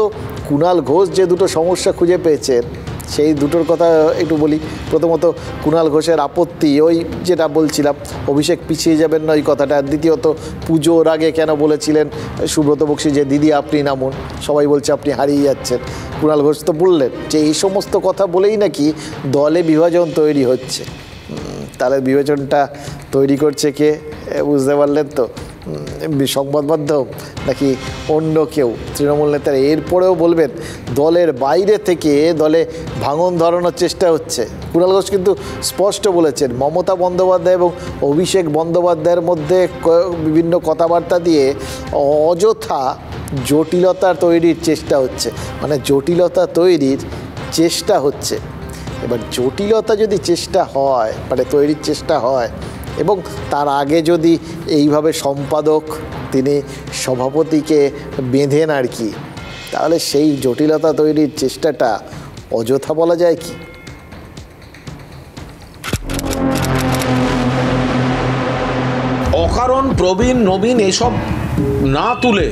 কুণাল ঘোষ যে দুটো সমস্যা খুঁজে পেয়েছেন সেই দুটোর কথা একটু বলি। প্রথমত কুণাল ঘোষের আপত্তি, ওই যেটা বলছিলাম অভিষেক পিছিয়ে যাবেন না ওই কথাটা। দ্বিতীয়ত পুজোর আগে কেন বলেছিলেন সুব্রত বক্সী যে দিদি আপনি নামুন, সবাই বলছে আপনি হারিয়ে যাচ্ছেন। কুণাল ঘোষ তো বললেন যে এই সমস্ত কথা বলেই নাকি দলে বিভাজন তৈরি হচ্ছে। তাহলে বিভাজনটা তৈরি করছে কে বুঝতে পারলেন তো? সংবাদ মাধ্যম নাকি অন্য কেউ? তৃণমূল নেতারা এরপরেও বলবেন দলের বাইরে থেকে দলে ভাঙন ধরানোর চেষ্টা হচ্ছে। কুণাল ঘোষ কিন্তু স্পষ্ট বলেছেন মমতা বন্দ্যোপাধ্যায় এবং অভিষেক বন্দ্যোপাধ্যায়ের মধ্যে বিভিন্ন কথাবার্তা দিয়ে অযথা জটিলতা তৈরির চেষ্টা হচ্ছে, মানে জটিলতা তৈরির চেষ্টা হচ্ছে। এবার জটিলতা যদি চেষ্টা হয়, মানে তৈরির চেষ্টা হয়, এবং তার আগে যদি এইভাবে সম্পাদক তিনি সভাপতিকে বেঁধেন আর কি, তাহলে সেই জটিলতা তৈরির চেষ্টাটা অযথা বলা যায় কি? অকারণ প্রবীণ নবীন এসব না তুলে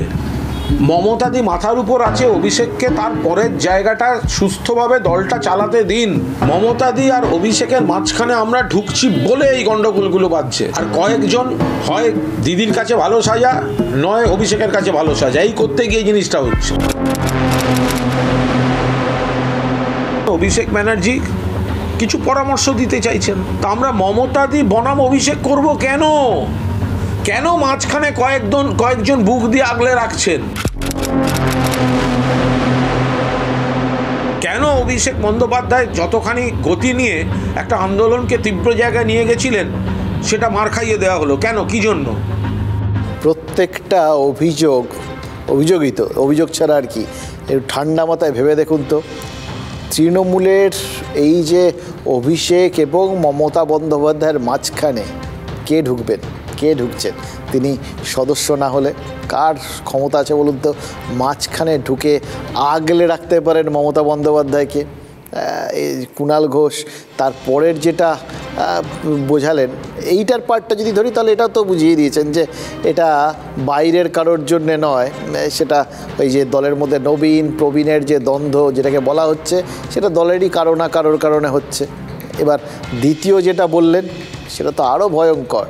মমতাদি মাথার উপর আছে, অভিষেককে তার পরের জায়গাটা সুস্থভাবে দলটা চালাতে দিন। মমতাদি আর অভিষেকের মাঝখানে আমরা ঢুকছি বলে এই গন্ডগোলগুলো বাজছে। আর কয়েকজন হয় দিদির কাছে ভালো সাজা, নয় অভিষেকের কাছে ভালো সাজা, এই করতে গিয়ে জিনিসটা হচ্ছে। অভিষেক ব্যানার্জি কিছু পরামর্শ দিতে চাইছেন, তা আমরা মমতাদি বনাম অভিষেক করব কেন? কেন মাঝখানে কয়েকজন বুক দিয়ে আগলে রাখছেন? কেন অভিষেক বন্দ্যোপাধ্যায় যতখানি গতি নিয়ে একটা আন্দোলনকে তীব্র জায়গায় নিয়ে গেছিলেন সেটা মার খাইয়ে দেওয়া হলো কেন? কি জন্য? প্রত্যেকটা অভিযোগ ছাড়া আর কি, একটু ঠান্ডা মাথায় ভেবে দেখুন তো, তৃণমূলের এই যে অভিষেক এবং মমতা বন্দ্যোপাধ্যায়ের মাঝখানে কে ঢুকছেন? তিনি সদস্য না হলে কার ক্ষমতা আছে বলুন তো মাঝখানে ঢুকে আগলে রাখতে পারেন মমতা বন্দ্যোপাধ্যায়কে? এই কুণাল ঘোষ তারপরের যেটা বোঝালেন, এইটার পার্টটা যদি ধরি তাহলে এটাও তো বুঝিয়ে দিয়েছেন যে এটা বাইরের কারোর জন্যে নয়, সেটা ওই যে দলের মধ্যে নবীন প্রবীণের যে দ্বন্দ্ব যেটাকে বলা হচ্ছে সেটা দলেরই কারো না কারোর কারণে হচ্ছে। এবার দ্বিতীয় যেটা বললেন সেটা তো আরও ভয়ঙ্কর।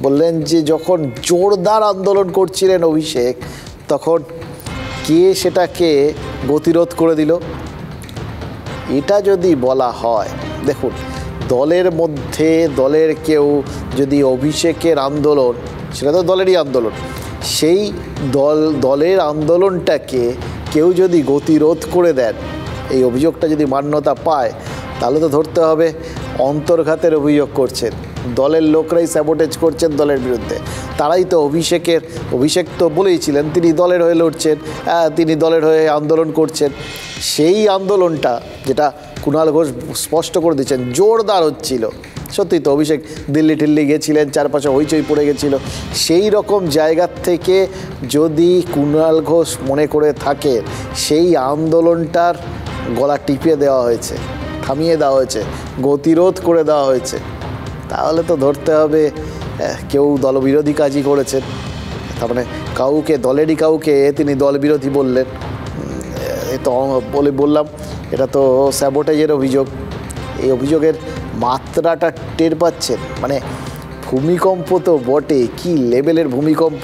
বললেন যে যখন জোরদার আন্দোলন করছিলেন অভিষেক, তখন কে সেটাকে গতিরোধ করে দিল? এটা যদি বলা হয়, দেখুন দলের মধ্যে দলের কেউ যদি অভিষেকের আন্দোলন, সেটা তো দলেরই আন্দোলন, সেই দলের আন্দোলনটাকে কেউ যদি গতিরোধ করে দেন, এই অভিযোগটা যদি মান্যতা পায়, তাহলে তো ধরতে হবে অন্তর্ঘাতের অভিযোগ করছেন, দলের লোকরাই স্যাবোটেজ করছেন দলের বিরুদ্ধে। তারাই তো অভিষেক তো বলেইছিলেন তিনি দলের হয়ে লড়ছেন, তিনি দলের হয়ে আন্দোলন করছেন। সেই আন্দোলনটা যেটা কুণাল ঘোষ স্পষ্ট করে দিচ্ছেন জোরদার হচ্ছিল, সত্যি তো অভিষেক দিল্লি টিল্লি গেছিলেন, চারপাশে হইচই পড়ে গেছিল, সেই রকম জায়গার থেকে যদি কুণাল ঘোষ মনে করে থাকে সেই আন্দোলনটার গলা টিপিয়ে দেওয়া হয়েছে, থামিয়ে দেওয়া হয়েছে, গতিরোধ করে দেওয়া হয়েছে, তাহলে তো ধরতে হবে কেউ দলবিরোধী কাজই করেছেন। তার মানে দলেরই কাউকে তিনি দলবিরোধী বললেন, তো বললাম এটা তো স্যাবোটেজের অভিযোগ। এই অভিযোগের মাত্রাটা টের পাচ্ছেন, মানে ভূমিকম্প তো বটে, কি লেভেলের ভূমিকম্প।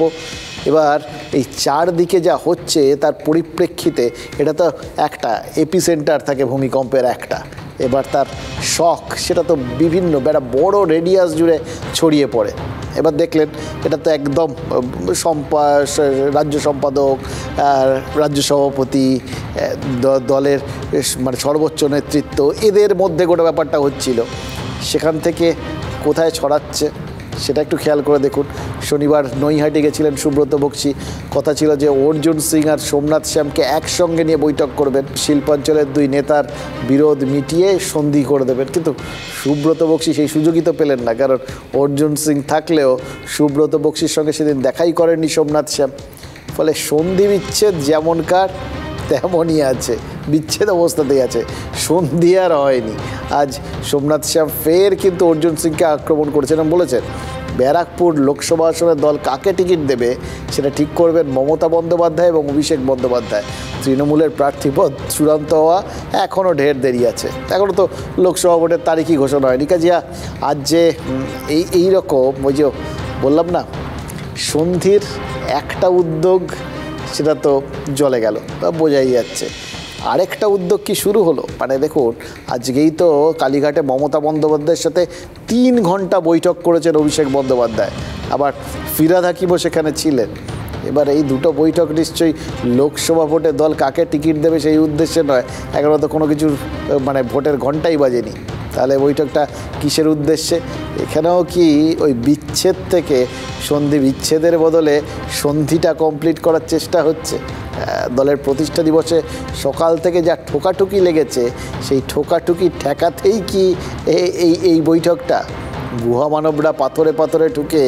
এবার এই চারদিকে যা হচ্ছে তার পরিপ্রেক্ষিতে এটা তো একটা এপিসেন্টার থাকে ভূমিকম্পের একটা, এবার তার শক সেটা তো বিভিন্ন একটা বড় রেডিয়াস জুড়ে ছড়িয়ে পড়ে। এবার দেখলেন এটা তো একদম রাজ্য সম্পাদক, রাজ্য সভাপতি, দলের মানে সর্বোচ্চ নেতৃত্ব, এদের মধ্যে গোটা ব্যাপারটা হচ্ছিল। সেখান থেকে কোথায় ছড়াচ্ছে সেটা একটু খেয়াল করে দেখুন। শনিবার নৈহাটি গেছিলেন সুব্রত বক্সী, কথা ছিল যে অর্জুন সিং আর সোমনাথ শ্যামকে একসঙ্গে নিয়ে বৈঠক করবেন, শিল্পাঞ্চলের দুই নেতার বিরোধ মিটিয়ে সন্ধি করে দেবেন। কিন্তু সুব্রত বক্সী সেই সুযোগই তো পেলেন না, কারণ অর্জুন সিং থাকলেও সুব্রত বক্সীর সঙ্গে সেদিন দেখাই করেননি সোমনাথ শ্যাম। ফলে সন্ধি বিচ্ছেদ যেমনকার তেমনই আছে, বিচ্ছেদ অবস্থাতেই আছে, সন্ধি আর হয়নি। আজ সোমনাথ শ্যাম ফের কিন্তু অর্জুন সিংকে আক্রমণ করেছেন এবং বলেছেন ব্যারাকপুর লোকসভা আসনের দল কাকে টিকিট দেবে সেটা ঠিক করবেন মমতা বন্দ্যোপাধ্যায় এবং অভিষেক বন্দ্যোপাধ্যায়। তৃণমূলের প্রার্থীপদ চূড়ান্ত হওয়া এখনও ঢের দেরি আছে। এখনও তো লোকসভা ভোটের তারিখই ঘোষণা হয়নি। কাজিয়া আজ যে এই রকম ওই যে বললাম না সন্ধির একটা উদ্যোগ সেটা তো জলে গেল, বোঝাই যাচ্ছে। আরেকটা উদ্যোগ কি শুরু হলো, মানে দেখুন আজকেই তো কালীঘাটে মমতা বন্দ্যোপাধ্যায়ের সাথে 3 ঘন্টা বৈঠক করেছেন অভিষেক বন্দ্যোপাধ্যায়, আবার ফিরহাদ হাকিমও সেখানে ছিলেন। এবার এই দুটো বৈঠক নিশ্চয়ই লোকসভা ভোটে দল কাকে টিকিট দেবে সেই উদ্দেশ্যে নয়, এখনও তো কোনো কিছুর মানে ভোটের ঘন্টাই বাজেনি। তাহলে বৈঠকটা কিসের উদ্দেশ্যে? এখানেও কি ওই বিচ্ছেদ থেকে সন্ধি বিচ্ছেদের বদলে সন্ধিটা কমপ্লিট করার চেষ্টা হচ্ছে? দলের প্রতিষ্ঠা দিবসে সকাল থেকে যা ঠোকাঠুকি লেগেছে সেই ঠোকাঠুকি ঠেকাতেই কি এই বৈঠকটা? গুহা মানবরা পাথরে পাথরে ঠুকে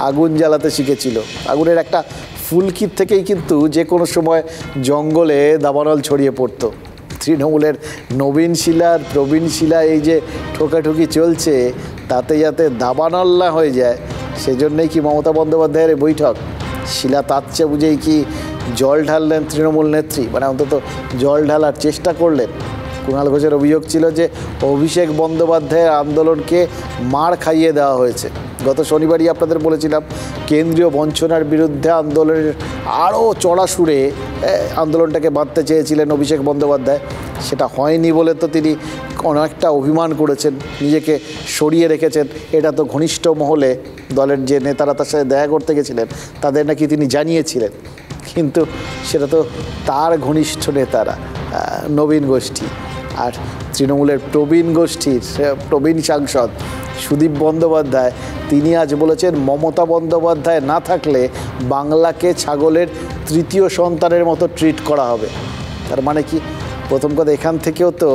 আগুন জ্বালাতে শিখেছিল। আগুনের একটা ফুলকির থেকেই কিন্তু যে কোনো সময় জঙ্গলে দাবানল ছড়িয়ে পড়তো। তৃণমূলের নবীন শিলার প্রবীণ শিলা এই যে ঠোকাঠুকি চলছে তাতে যাতে দাবানল না হয়ে যায় সেজন্যই কি মমতা বন্দ্যোপাধ্যায়ের বৈঠক? শিলা তাচ্ছে বুঝেই কি জল ঢাললেন তৃণমূল নেত্রী, মানে অন্তত জল ঢালার চেষ্টা করলেন। কুণাল ঘোষের অভিযোগ ছিল যে অভিষেক বন্দ্যোপাধ্যায়ের আন্দোলনকে মার খাইয়ে দেওয়া হয়েছে। গত শনিবারই আপনাদের বলেছিলাম কেন্দ্রীয় বঞ্চনার বিরুদ্ধে আন্দোলনের আরও চড়া সুরে আন্দোলনটাকে বাঁধতে চেয়েছিলেন অভিষেক বন্দ্যোপাধ্যায়। সেটা হয়নি বলে তো তিনি অনেকটা অভিমান করেছেন, নিজেকে সরিয়ে রেখেছেন। এটা তো ঘনিষ্ঠ মহলে দলের যে নেতারা তার সাথে দেখা করতে গেছিলেন তাদের নাকি তিনি জানিয়েছিলেন, কিন্তু সেটা তো তার ঘনিষ্ঠ নেতারা নবীন গোষ্ঠী। আর তৃণমূলের প্রবীণ গোষ্ঠীর প্রবীণ সাংসদ সুদীপ বন্দ্যোপাধ্যায় তিনি আজ বলেছেন মমতা বন্দ্যোপাধ্যায় না থাকলে বাংলাকে ছাগলের 3য় সন্তানের মতো ট্রিট করা হবে। তার মানে কি? প্রথম কথা এখান থেকেও তো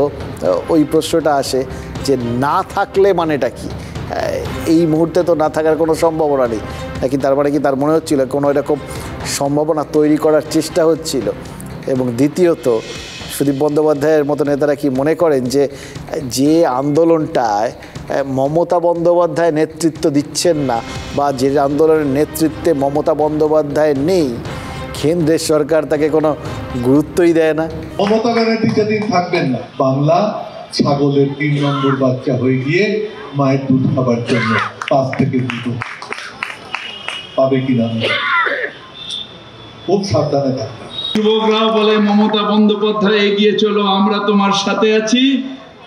ওই প্রশ্নটা আসে যে না থাকলে মানেটা কি? এই মুহূর্তে তো না থাকার কোনো সম্ভাবনা নেই নাকি? তার মানে কি তার মনে হচ্ছিল কোনো এরকম সম্ভাবনা তৈরি করার চেষ্টা হচ্ছিল? এবং দ্বিতীয়ত সুদীপ বন্দ্যোপাধ্যায়ের মতো নেতারা কি মনে করেন যে আন্দোলনটায় মমতা বন্দ্যোপাধ্যায় নেতৃত্ব দিচ্ছেন না বা যে আন্দোলনের নেতৃত্বে মমতা বন্দ্যোপাধ্যায় নেই, কেন্দ্রের সরকার তাকে কোনো গুরুত্বই দেয় না? মমতা ব্যানার্জি যেদিন থাকবেন না বাংলা ছাগলের 3 নম্বর বাচ্চা হয়ে গিয়ে মায়ের দুধ খাবার জন্য 5 থেকে 2 পাবে কিনা খুব সাবধানে থাকবে। যুবকরাও বলে মমতা বন্দ্যোপাধ্যায় এগিয়ে চলো, আমরা তোমার সাথে আছি।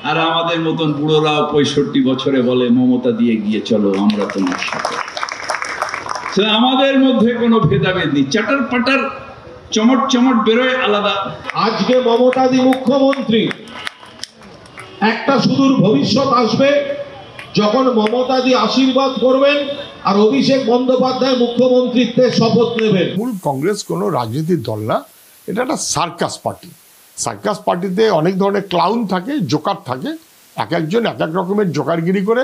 আর আমাদের মতন বুড়োরাও 65 বছরে বলে মমতা দিয়ে এগিয়ে চলো, আমরা তোমার সাথে। আমাদের মধ্যে কোনো ভেদাভেদ নেই, চাটার পাটার চমট চমট বেরোয় আলাদা। আজকে মমতাদি মুখ্যমন্ত্রী, একটা সুদূর ভবিষ্যৎ আসবে যখন মমতাদি আশীর্বাদ করবেন আর অভিষেক বন্দ্যোপাধ্যায় মুখ্যমন্ত্রীত্বের শপথ নেবেন। মূল কংগ্রেস কোনো রাজনীতির দল না, এটা একটা সার্কাস পার্টি। সার্কাস পার্টিতে অনেক ধরনের ক্লাউন থাকে, জোকার থাকে, এক একজন এক এক রকমের জোকারগিরি করে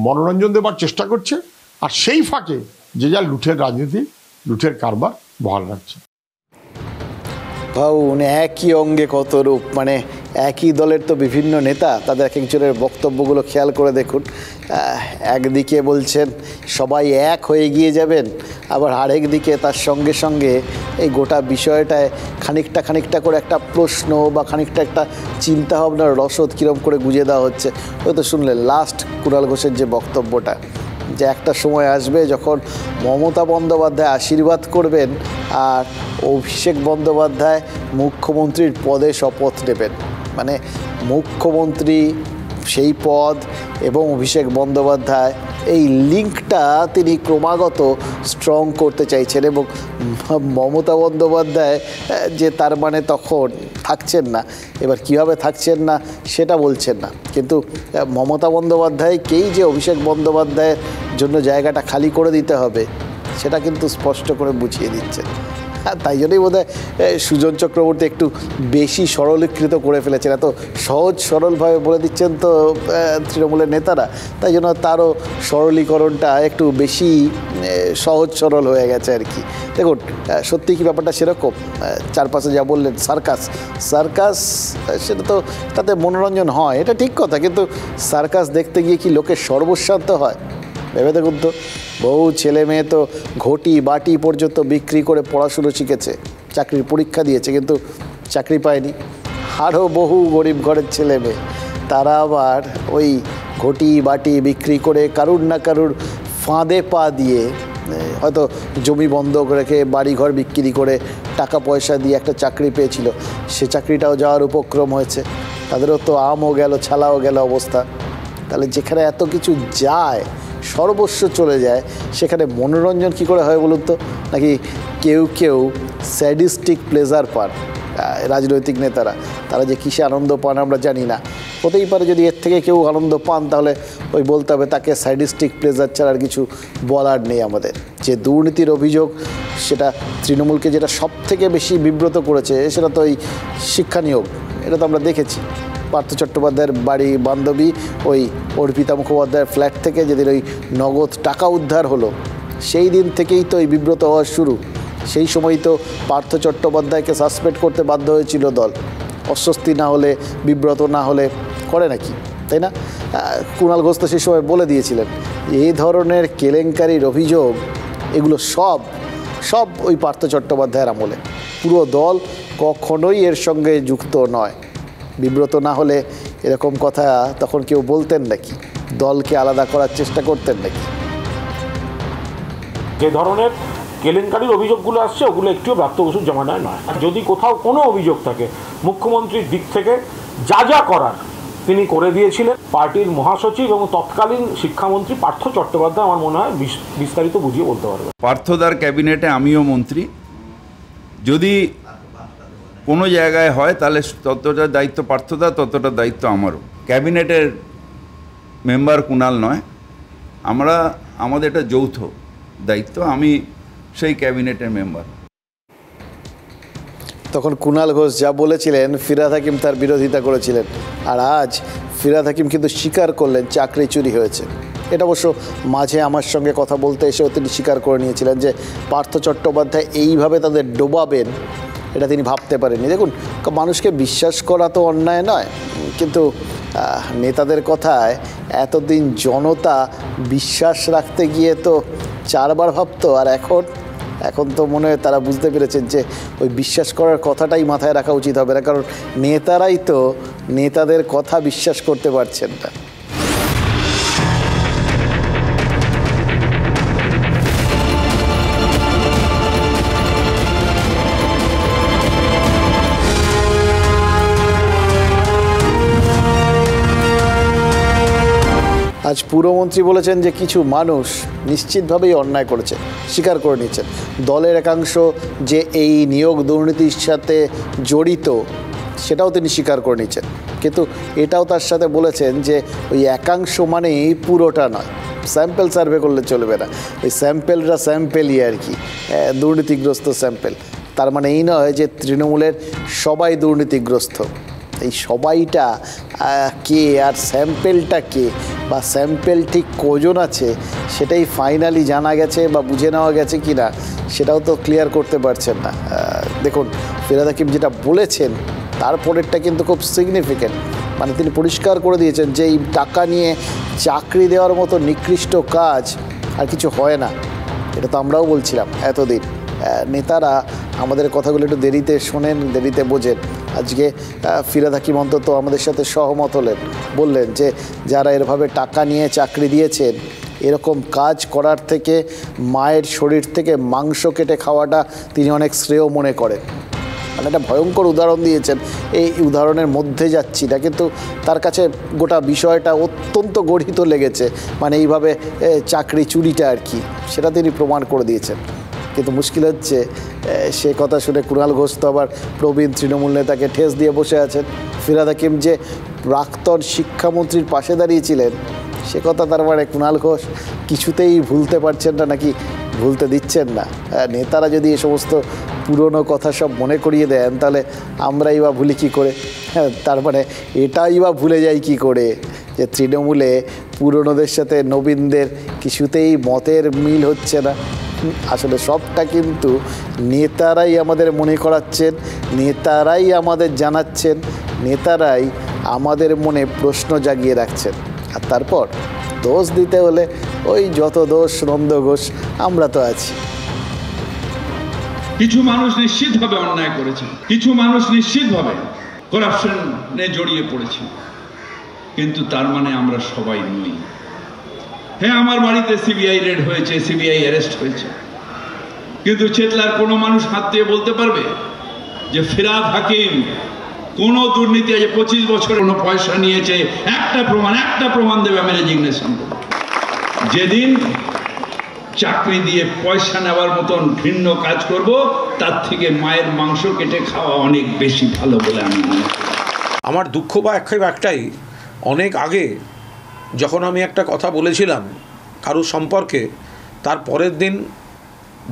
মনোরঞ্জন দেবার চেষ্টা করছে, আর সেই ফাঁকে যে যা লুঠের রাজনীতি, লুঠের কারবার বহাল রাখছে। ভাবুন একই অঙ্গে কত রূপ, মানে একই দলের তো বিভিন্ন নেতা, তাদের এক একজনের বক্তব্যগুলো খেয়াল করে দেখুন। একদিকে বলছেন সবাই এক হয়ে এগিয়ে যাবেন, আবার আরেক দিকে তার সঙ্গে সঙ্গে এই গোটা বিষয়টায় খানিকটা করে একটা প্রশ্ন বা খানিকটা একটা চিন্তাভাবনার রসদ কীরকম করে গুঁজে দেওয়া হচ্ছে। হয়তো শুনলেন লাস্ট কুণাল ঘোষের যে বক্তব্যটা, যে একটা সময় আসবে যখন মমতা বন্দ্যোপাধ্যায় আশীর্বাদ করবেন আর অভিষেক বন্দ্যোপাধ্যায় মুখ্যমন্ত্রীর পদে শপথ নেবেন। মানে মুখ্যমন্ত্রী সেই পদ এবং অভিষেক বন্দ্যোপাধ্যায় এই লিঙ্কটা তিনি ক্রমাগত স্ট্রং করতে চাইছেন, এবং মমতা বন্দ্যোপাধ্যায় যে তার মানে তখন থাকছেন না, এবার কীভাবে থাকছেন না সেটা বলছেন না, কিন্তু মমতা বন্দ্যোপাধ্যায়কেই যে অভিষেক বন্দ্যোপাধ্যায়ের জন্য জায়গাটা খালি করে দিতে হবে সেটা কিন্তু স্পষ্ট করে বুঝিয়ে দিচ্ছেন। তাই জন্যই বোধহয় সুজন চক্রবর্তী একটু বেশি সরলীকৃত করে ফেলেছেন, এত সহজ সরলভাবে বলে দিচ্ছেন তো তৃণমূলের নেতারা, তাই জন্য তারও সরলীকরণটা একটু বেশি সহজ সরল হয়ে গেছে আর কি। দেখুন সত্যি কি ব্যাপারটা সেরকম? চারপাশে যা বললেন সার্কাস সেটা তো তাতে মনোরঞ্জন হয়, এটা ঠিক কথা, কিন্তু সার্কাস দেখতে গিয়ে কি লোকের সর্বস্বান্ত হয়? ভেবে দেখুন তো, বহু ছেলে মেয়ে তো ঘটি বাটি পর্যন্ত বিক্রি করে পড়াশুনো শিখেছে, চাকরির পরীক্ষা দিয়েছে, কিন্তু চাকরি পায়নি। আরও বহু গরিব ঘরের ছেলে মেয়ে তারা আবার ওই ঘটি বাটি বিক্রি করে কারুর না কারুর ফাঁদে পা দিয়ে, হয়তো জমি বন্ধক রেখে বাড়িঘর বিক্রি করে টাকা পয়সা দিয়ে একটা চাকরি পেয়েছিল, সে চাকরিটাও যাওয়ার উপক্রম হয়েছে। তাদেরও তো আমও গেল, ছালাও গেল অবস্থা। তাহলে যেখানে এত কিছু যায়, সর্বস্ব চলে যায়, সেখানে মনোরঞ্জন কী করে হয় বলুন তো? নাকি কেউ কেউ স্যাডিস্টিক প্লেজার পান, রাজনৈতিক নেতারা, তারা যে কিসে আনন্দ পান আমরা জানি না। হতেই পারে যদি এর থেকে কেউ আনন্দ পান তাহলে ওই বলতে হবে তাকে স্যাডিস্টিক প্লেজার ছাড়া আর কিছু বলার নেই আমাদের। যে দুর্নীতির অভিযোগ, সেটা তৃণমূলকে যেটা সব থেকে বেশি বিব্রত করেছে সেটা তো ওই শিক্ষা নিয়োগ। এটা তো আমরা দেখেছি। পার্থ চট্টোপাধ্যায়ের বাড়ি বান্ধবী ওই অর্পিতা মুখোপাধ্যায়ের ফ্ল্যাট থেকে যেদিন ওই নগদ টাকা উদ্ধার হলো, সেই দিন থেকেই তো এই বিব্রত হওয়া শুরু। সেই সময় তো পার্থ চট্টোপাধ্যায়কে সাসপেন্ড করতে বাধ্য হয়েছিল দল। অস্বস্তি না হলে, বিব্রত না হলে করে নাকি, তাই না? কুণাল ঘোষ তো সেই সময় বলে দিয়েছিলেন এই ধরনের কেলেঙ্কারির অভিযোগ এগুলো সব ওই পার্থ চট্টোপাধ্যায়ের আমলে। পুরো দল কখনোই এর সঙ্গে যুক্ত নয়। বিব্রত না হলে এরকম কথা তখন কেউ বলতেন নাকি? দলকে আলাদা করার চেষ্টা করতেন নাকি? যে ধরনের কেলেঙ্কারির অভিযোগগুলো আসছে ওগুলো একটিও ব্রাত্য বসুর জমানায় নয়। যদি কোথাও কোনো অভিযোগ থাকে, মুখ্যমন্ত্রীর দিক থেকে যা যা করার তিনি করে দিয়েছিলেন। পার্টির মহাসচিব এবং তৎকালীন শিক্ষামন্ত্রী পার্থ চট্টোপাধ্যায় আমার মনে হয় বিস্তারিত বুঝিয়ে বলতে পারবে। পার্থদার ক্যাবিনেটে আমিও মন্ত্রী, যদি কোনো জায়গায় হয় তাহলে ততটা দায়িত্ব পার্থদা, ততটা দায়িত্ব আমারও। ক্যাবিনেটের মেম্বার কুণাল নয়, আমাদের এটা যৌথ দায়িত্ব। আমি সেই ক্যাবিনেটের মেম্বার। তখন কুণাল ঘোষ যা বলেছিলেন ফিরহাদ হাকিম তার বিরোধিতা করেছিলেন, আর আজ ফিরহাদ হাকিম কিন্তু স্বীকার করলেন চাকরি চুরি হয়েছে। এটা অবশ্য মাঝে আমার সঙ্গে কথা বলতে এসেও তিনি স্বীকার করে নিয়েছিলেন যে পার্থ চট্টোপাধ্যায় এইভাবে তাদের ডোবাবেন এটা তিনি ভাবতে পারেননি। দেখুন, মানুষকে বিশ্বাস করা তো অন্যায় নয়, কিন্তু নেতাদের কথায় এতদিন জনতা বিশ্বাস রাখতে গিয়ে তো 4 বার ভাবতো, আর এখন তো মনে হয় তারা বুঝতে পেরেছেন যে ওই বিশ্বাস করার কথাটাই মাথায় রাখা উচিত হবে না, কারণ নেতারাই তো নেতাদের কথা বিশ্বাস করতে পারছেন না। আজ পুরমন্ত্রী বলেছেন যে কিছু মানুষ নিশ্চিতভাবেই অন্যায় করেছে, স্বীকার করে নিচ্ছেন। দলের একাংশ যে এই নিয়োগ দুর্নীতির সাথে জড়িত সেটাও তিনি স্বীকার করে নিচ্ছেন, কিন্তু এটাও তার সাথে বলেছেন যে ওই একাংশ মানেই পুরোটা নয়। স্যাম্পেল সার্ভে করলে চলবে না, ওই স্যাম্পেলই আর কি, দুর্নীতিগ্রস্ত স্যাম্পেল। তার মানে এই নয় যে তৃণমূলের সবাই দুর্নীতিগ্রস্ত। এই সবাইটা কে আর স্যাম্পেলটা কে, বা স্যাম্পেল ঠিক কজন আছে সেটাই ফাইনালি জানা গেছে বা বুঝে নেওয়া গেছে কি না সেটাও তো ক্লিয়ার করতে পারছেন না। দেখুন, ফিরহাদ হাকিম যেটা বলেছেন তারপরেরটা কিন্তু খুব সিগনিফিক্যান্ট। মানে তিনি পরিষ্কার করে দিয়েছেন যে এই টাকা নিয়ে চাকরি দেওয়ার মতো নিকৃষ্ট কাজ আর কিছু হয় না। এটা তো আমরাও বলছিলাম এতদিন। নেতারা আমাদের কথাগুলো একটু দেরিতে শোনেন, দেরিতে বোঝেন। আজকে ফিরহাদ হাকিম অন্তত আমাদের সাথে সহমত হলেন, বললেন যে যারা এরভাবে টাকা নিয়ে চাকরি দিয়েছেন, এরকম কাজ করার থেকে মায়ের শরীর থেকে মাংস কেটে খাওয়াটা তিনি অনেক শ্রেয় মনে করেন। মানে একটা ভয়ঙ্কর উদাহরণ দিয়েছেন, এই উদাহরণের মধ্যে যাচ্ছি না, কিন্তু তার কাছে গোটা বিষয়টা অত্যন্ত গর্হিত লেগেছে। মানে এইভাবে চাকরি চুরিটা আর কি, সেটা তিনি প্রমাণ করে দিয়েছেন। কিন্তু মুশকিল হচ্ছে সে কথা শুনে কুণাল ঘোষ তো আবার প্রবীণ তৃণমূল নেতাকে ঠেস দিয়ে বসে আছেন। ফিরহাদ হাকিম যে প্রাক্তন শিক্ষামন্ত্রীর পাশে দাঁড়িয়েছিলেন সে কথা তার মানে কুণাল ঘোষ কিছুতেই ভুলতে পারছেন না, নাকি ভুলতে দিচ্ছেন না। নেতারা যদি এ সমস্ত পুরনো কথা সব মনে করিয়ে দেন তাহলে আমরাই বা ভুলি কী করে? তার মানে এটাই বা ভুলে যাই কি করে যে তৃণমূলে পুরনোদের সাথে নবীনদের কিছুতেই মতের মিল হচ্ছে না। আসলে সবটা কিন্তু নেতারাই আমাদের মনে করাচ্ছেন, নেতারাই আমাদের জানাচ্ছেন, নেতারাই আমাদের মনে প্রশ্ন জাগিয়ে রাখছেন। আর তারপর দোষ দিতে হলে ওই যত দোষ নন্দ ঘোষ আমরা তো আছি। কিছু মানুষ নিশ্চিতভাবে অন্যায় করেছে, কিছু মানুষ নিশ্চিতভাবে করাপশনে জড়িয়ে পড়েছে, কিন্তু তার মানে আমরা সবাই নই। হ্যাঁ, আমার বাড়িতে সিবিআই রেড হয়েছে, সিবিআই অ্যারেস্ট হয়েছে, কিন্তু চেতলার কোনো মানুষ হাত দিয়ে বলতে পারবে যে ফিরাদ হাকিম কোন দুর্নীতি আছে 25 বছর কোনো পয়সা নিয়েছে? একটা প্রমাণ দেবে আমি রেজিগনেশন করব। যেদিন চাকরি দিয়ে পয়সা নেওয়ার মতন ঘৃণ্য কাজ করব, তার থেকে মায়ের মাংস কেটে খাওয়া অনেক বেশি ভালো বলে আমি মনে করি। আমার দুঃখ বা একটাই, অনেক আগে যখন আমি একটা কথা বলেছিলাম কারুর সম্পর্কে, তার পরের দিন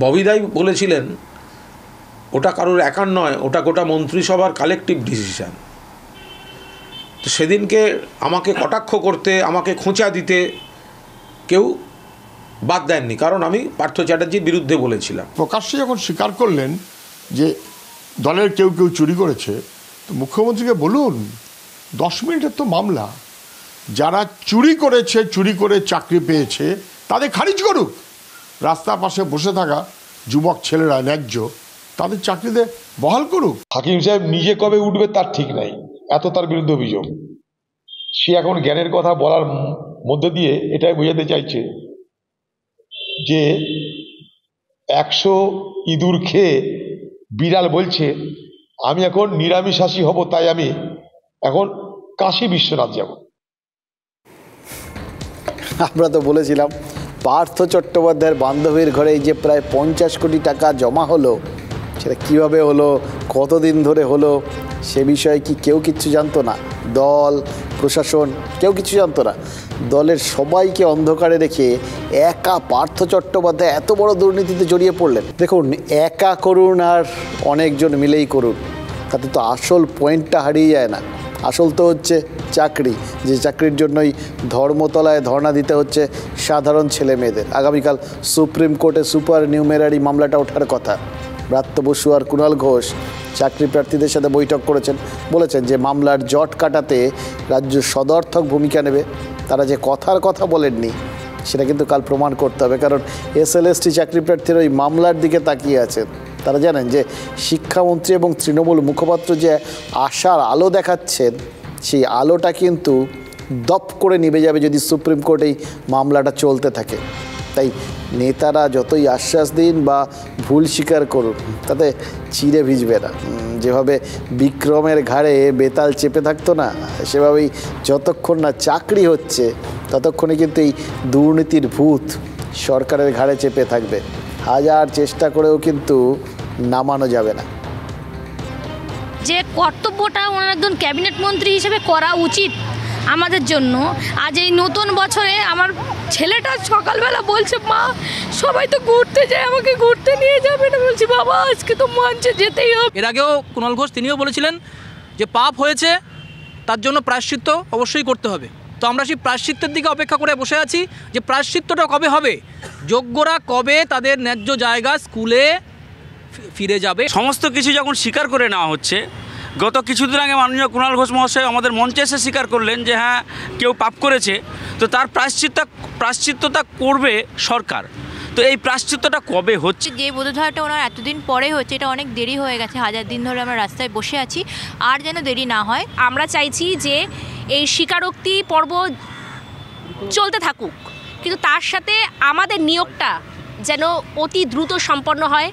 ববিদাই বলেছিলেন ওটা কারুর একার নয়, ওটা গোটা মন্ত্রিসভার কালেকটিভ ডিসিশান। তো সেদিনকে আমাকে কটাক্ষ করতে, আমাকে খোঁচা দিতে কেউ বাদ দেননি, কারণ আমি পার্থ চ্যাটার্জির বিরুদ্ধে বলেছিলাম। প্রকাশ্যে যখন স্বীকার করলেন যে দলের কেউ চুরি করেছে, তো মুখ্যমন্ত্রীকে বলুন 10 মিনিটের তো মামলা, যারা চুরি করেছে, চুরি করে চাকরি পেয়েছে তাদের খারিজ করুক। রাস্তার পাশে বসে থাকা যুবক ছেলেরা ন্যায্য, তাদের চাকরিতে বহাল করুক। হাকিম সাহেব নিজে কবে উঠবে তার ঠিক নাই, এত তার বিরুদ্ধে অভিযোগ। সে এখন জ্ঞানের কথা বলার মধ্যে দিয়ে এটাই বোঝাতে চাইছে যে 100 ইঁদুর খেয়ে বিড়াল বলছে আমি এখন নিরামিষাশী হব, তাই আমি এখন কাশী বিশ্বনাথ যাব। আমরা তো বলেছিলাম পার্থ চট্টোপাধ্যায়ের বান্ধবীর ঘরে এই যে প্রায় 50 কোটি টাকা জমা হলো, সেটা কীভাবে হলো, কতদিন ধরে হলো, সে বিষয়ে কি কেউ কিচ্ছু জানতো না? দল, প্রশাসন কেউ কিছু জানতো না। দলের সবাইকে অন্ধকারে রেখে একা পার্থ চট্টোপাধ্যায় এত বড় দুর্নীতিতে জড়িয়ে পড়লেন। দেখুন, একা করুন আর অনেকজন মিলেই করুন, তাতে তো আসল পয়েন্টটা হারিয়ে যায় না। আসল তো হচ্ছে চাকরি, যে চাকরির জন্যই ধর্মতলায় ধর্ণা দিতে হচ্ছে সাধারণ ছেলে মেয়েদের। আগামীকাল সুপ্রিম কোর্টে সুপার নিউমেরারি মামলাটা ওঠার কথা। ব্রাত্য বসু আর কুণাল ঘোষ চাকরি প্রার্থীদের সাথে বৈঠক করেছেন, বলেছেন যে মামলার জট কাটাতে রাজ্য সদর্থক ভূমিকা নেবে। তারা যে কথার কথা বলেননি সেটা কিন্তু কাল প্রমাণ করতে হবে, কারণ এসএলএসটি চাকরি প্রার্থীর ওই মামলার দিকে তাকিয়ে আছেন। তারা জানেন যে শিক্ষামন্ত্রী এবং তৃণমূল মুখপাত্র যে আশার আলো দেখাচ্ছেন, সেই আলোটা কিন্তু দপ করে নিভে যাবে যদি সুপ্রিম কোর্টে এই মামলাটা চলতে থাকে। তাই নেতারা যতই আশ্বাস দিন বা ভুল স্বীকার করুন, তাতে চিড়ে ভিজবে না। যেভাবে বিক্রমের ঘাড়ে বেতাল চেপে থাকতো না, সেভাবেই যতক্ষণ না চাকরি হচ্ছে ততক্ষণে কিন্তু এই দুর্নীতির ভূত সরকারের ঘাড়ে চেপে থাকবে। হাজার চেষ্টা করেও কিন্তু নামানো যাবে না। যে কর্তব্যটা ওনার একজন ক্যাবিনেট মন্ত্রী হিসেবে করা উচিত আমাদের জন্য। আজ এই নতুন বছরে আমার ছেলেটা সকালবেলা বলছে, মা সবাই তো ঘুরতে যায়, আমাকে ঘুরতে নিয়ে যাবে না। বলছি বাবা আজকে তো মঞ্চে যেতেই হবে। এর আগেও কুণাল ঘোষ তিনিও বলেছিলেন যে পাপ হয়েছে তার জন্য প্রায়শ্চিত্ত অবশ্যই করতে হবে। তো আমরা সেই প্রায়শ্চিত্তের দিকে অপেক্ষা করে বসে আছি যে প্রায়শ্চিত্তটা কবে হবে, যোগ্যরা কবে তাদের ন্যায্য জায়গা স্কুলে ফিরে যাবে। সমস্ত কিছু যখন স্বীকার করে নেওয়া হচ্ছে, গত কিছুদিন আগে মাননীয় কুণাল ঘোষ মহাশয় আমাদের মঞ্চে এসে স্বীকার করলেন যে হ্যাঁ কেউ পাপ করেছে, তো তার প্রায়শ্চিত্তটা করবে সরকার। তো এই প্রায়শ্চিত্তটা কবে হচ্ছে? যে বোধধারাটা ওনার এতদিন পরে হচ্ছে, এটা অনেক দেরি হয়ে গেছে। 1000 দিন ধরে আমরা রাস্তায় বসে আছি, আর যেন দেরি না হয়। আমরা চাইছি যে এই স্বীকারোক্তি পর্ব চলতে থাকুক, কিন্তু তার সাথে আমাদের নিয়োগটা যেন অতি দ্রুত সম্পন্ন হয়।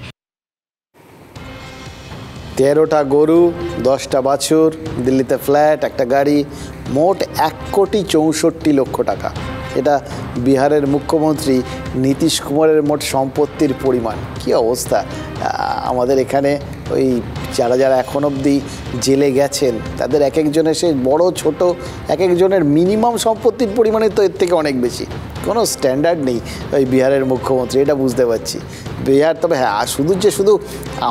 13টা গরু, 10টা বাছুর, দিল্লিতে ফ্ল্যাট, একটা গাড়ি, মোট 1,64,00,000 টাকা। এটা বিহারের মুখ্যমন্ত্রী নীতিশ কুমারের মোট সম্পত্তির পরিমাণ। কি অবস্থা! আমাদের এখানে ওই যারা যারা এখন অবধি জেলে গেছেন তাদের এক একজনের সেই বড় ছোট এক একজনের মিনিমাম সম্পত্তির পরিমাণে তো এর থেকে অনেক বেশি। কোনো স্ট্যান্ডার্ড নেই ওই বিহারের মুখ্যমন্ত্রী, এটা বুঝতে পারছি। বিহার, তবে হ্যাঁ, শুধু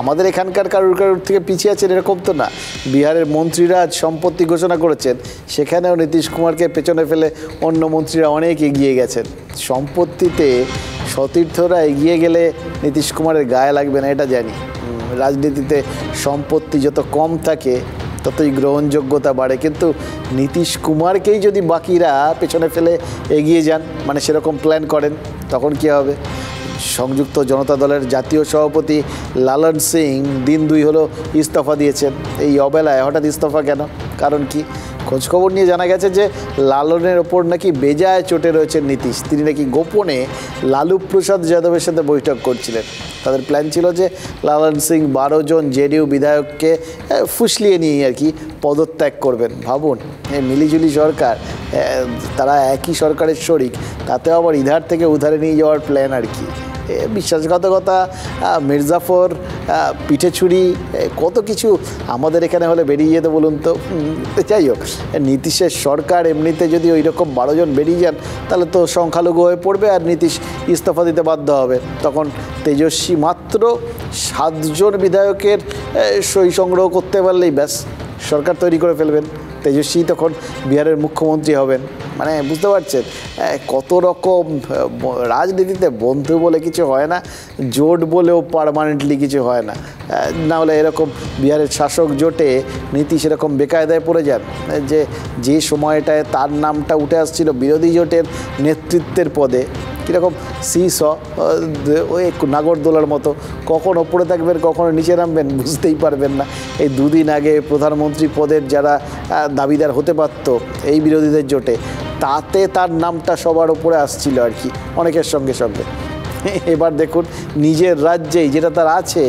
আমাদের এখানকার কারোর থেকে পিছিয়ে আছেন এরকম তো না। বিহারের মন্ত্রীরা আজ সম্পত্তি ঘোষণা করেছেন, সেখানেও নীতিশ কুমারকে পেছনে ফেলে অন্য মন্ত্রীরা অনেক এগিয়ে গেছেন। সম্পত্তিতে সতীর্থরা এগিয়ে গেলে নীতিশ কুমারের গায়ে লাগবে না, এটা জানি। রাজনীতিতে সম্পত্তি যত কম থাকে ততই গ্রহণযোগ্যতা বাড়ে, কিন্তু নীতিশ কুমারকেই যদি বাকিরা পেছনে ফেলে এগিয়ে যান, মানে সেরকম প্ল্যান করেন, তখন কী হবে? সংযুক্ত জনতা দলের জাতীয় সভাপতি লালন সিং দিন 2 হলো ইস্তফা দিয়েছেন। এই অবেলায় হঠাৎ ইস্তফা কেন, কারণ কি? খোঁজখবর নিয়ে জানা গেছে যে লালনের ওপর নাকি বেজায় চটে রয়েছেন নীতিশ। তিনি নাকি গোপনে লালু প্রসাদ যাদবের সাথে বৈঠক করছিলেন। তাদের প্ল্যান ছিল যে লালন সিং 12 জন জেডিইউ বিধায়ককে ফুসলিয়ে নিয়ে আর কি পদত্যাগ করবেন। ভাবুন, মিলিজুলি সরকার, তারা একই সরকারের শরিক, তাতেও আবার ইধার থেকে উধারে নিয়ে যাওয়ার প্ল্যান আর কি। বিশ্বাসঘাতকতা, মির্জাফর, পিঠে ছুরি, কত কিছু আমাদের এখানে হলে বেরিয়ে যেতে বলুন তো। যাই হোক, নীতিশের সরকার এমনিতে যদি ওই রকম 12 জন বেরিয়ে যান তাহলে তো সংখ্যালঘু হয়ে পড়বে আর নীতিশ ইস্তফা দিতে বাধ্য হবে। তখন তেজস্বী মাত্র 7 জন বিধায়কের সই সংগ্রহ করতে পারলেই ব্যাস সরকার তৈরি করে ফেলবেন। তেজস্বী তখন বিহারের মুখ্যমন্ত্রী হবেন। মানে বুঝতে পারছেন কত রকম রাজনীতিতে বন্ধু বলে কিছু হয় না, জোট বলেও পার্মানেন্টলি কিছু হয় না। না হলে এরকম বিহারের শাসক জোটে নীতিশ এরকম বেকায়দায় পড়ে যান যে সময়টায় তার নামটা উঠে আসছিল বিরোধী জোটের নেতৃত্বের পদে, কীরকম ওই নাগরদোলার মতো, কখন ওপরে থাকবেন কখনো নিচে নামবেন বুঝতেই পারবেন না। এই 2 দিন আগে প্রধানমন্ত্রী পদের যারা দাবিদার হতে পারত এই বিরোধীদের জোটে, তাতে তার নামটা সবার ওপরে আসছিল আর কি, অনেকের সঙ্গে সঙ্গে। এবার দেখুন নিজের রাজ্যেই যেটা তার আছে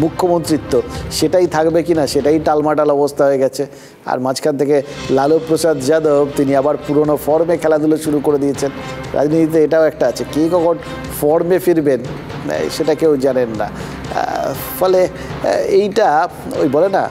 মুখ্যমন্ত্রিত্ব, সেটাই থাকবে কিনা সেটাই টালমাটাল অবস্থা হয়ে গেছে। আর মাঝখান থেকে লালু প্রসাদ যাদব তিনি আবার পুরনো ফর্মে খেলাধুলো শুরু করে দিয়েছেন। রাজনীতিতে এটাও একটা আছে, কে কখন ফর্মে ফিরবেন সেটা কেউ জানেন না। ফলে এইটা ওই বলে না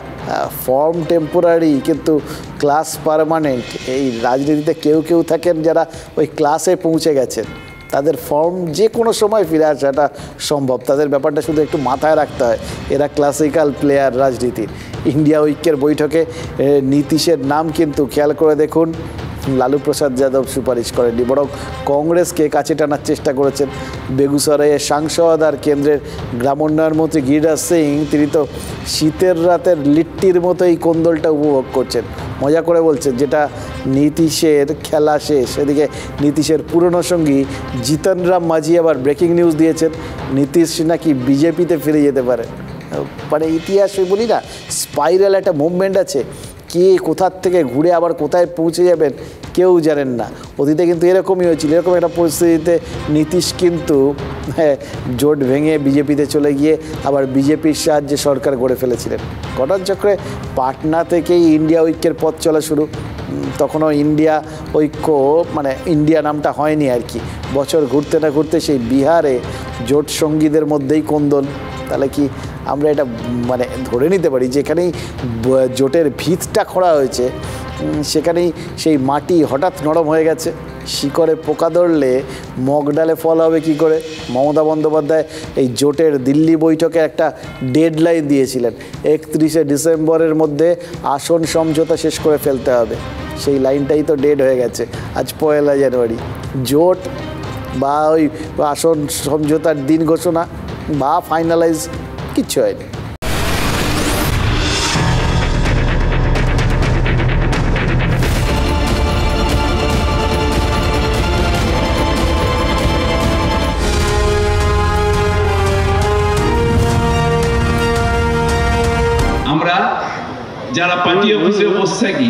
ফর্ম টেম্পোরারি কিন্তু ক্লাস পার্মানেন্ট। এই রাজনীতিতে কেউ কেউ থাকেন যারা ওই ক্লাসে পৌঁছে গেছেন, তাদের ফর্ম যে কোনো সময় ফিরে আসাটা সম্ভব। তাদের ব্যাপারটা শুধু একটু মাথায় রাখতে হয়, এরা ক্লাসিক্যাল প্লেয়ার রাজনীতির। ইন্ডিয়া ঐক্যের বৈঠকে নীতিশের নাম কিন্তু খেয়াল করে দেখুন লালু প্রসাদ যাদব সুপারিশ করেননি, বরং কংগ্রেসকে কাছে টানার চেষ্টা করেছেন। বেগুসরাইয়ের সাংসদ আর কেন্দ্রের গ্রামোন্নয়ন মন্ত্রী গিরিরাজ সিং তিনি তো শীতের রাতের লিট্টির মতোই কোন্দলটা উপভোগ করছেন, মজা করে বলছেন যেটা নীতিশের খেলা শেষ। এদিকে নীতিশের পুরনো সঙ্গী জিতন রাম মাঝি আবার ব্রেকিং নিউজ দিয়েছেন, নীতিশ নাকি বিজেপিতে ফিরে যেতে পারে। মানে ইতিহাসে বলি না স্পাইরাল একটা মুভমেন্ট আছে, কে কোথার থেকে ঘুরে আবার কোথায় পৌঁছে যাবেন কেউ জানেন না। অতীতে কিন্তু এরকমই হয়েছিল, এরকম একটা পরিস্থিতিতে নীতিশ কিন্তু জোট ভেঙে বিজেপিতে চলে গিয়ে আবার বিজেপির সাহায্যে সরকার গড়ে ফেলেছিলেন। ঘটনাচক্রে পাটনা থেকেই ইন্ডিয়া ঐক্যের পথ চলা শুরু। তখনও ইন্ডিয়া ঐক্য মানে ইন্ডিয়া নামটা হয়নি আর কি। বছর ঘুরতে না ঘুরতে সেই বিহারে জোট সঙ্গীদের মধ্যেই কোন্দল। তাহলে কি আমরা এটা মানে ধরে নিতে পারি যেখানেই জোটের ভিতটা খোঁড়া হয়েছে সেখানেই সেই মাটি হঠাৎ নরম হয়ে গেছে? শিকড়ে পোকা ধরলে মগ ডালে ফল হবে কি করে? মমতা বন্দ্যোপাধ্যায় এই জোটের দিল্লি বৈঠকে একটা ডেডলাইন দিয়েছিলেন, 31শে ডিসেম্বরের মধ্যে আসন সমঝোতা শেষ করে ফেলতে হবে। সেই লাইনটাই তো ডেড হয়ে গেছে। আজ 1 জানুয়ারি, জোট বা ওই আসন সমঝোতার দিন ঘোষণা বা ফাইনালাইজ কিচ্ছু হয়নি। আমরা যারা পার্টি অফিসে বসে থাকি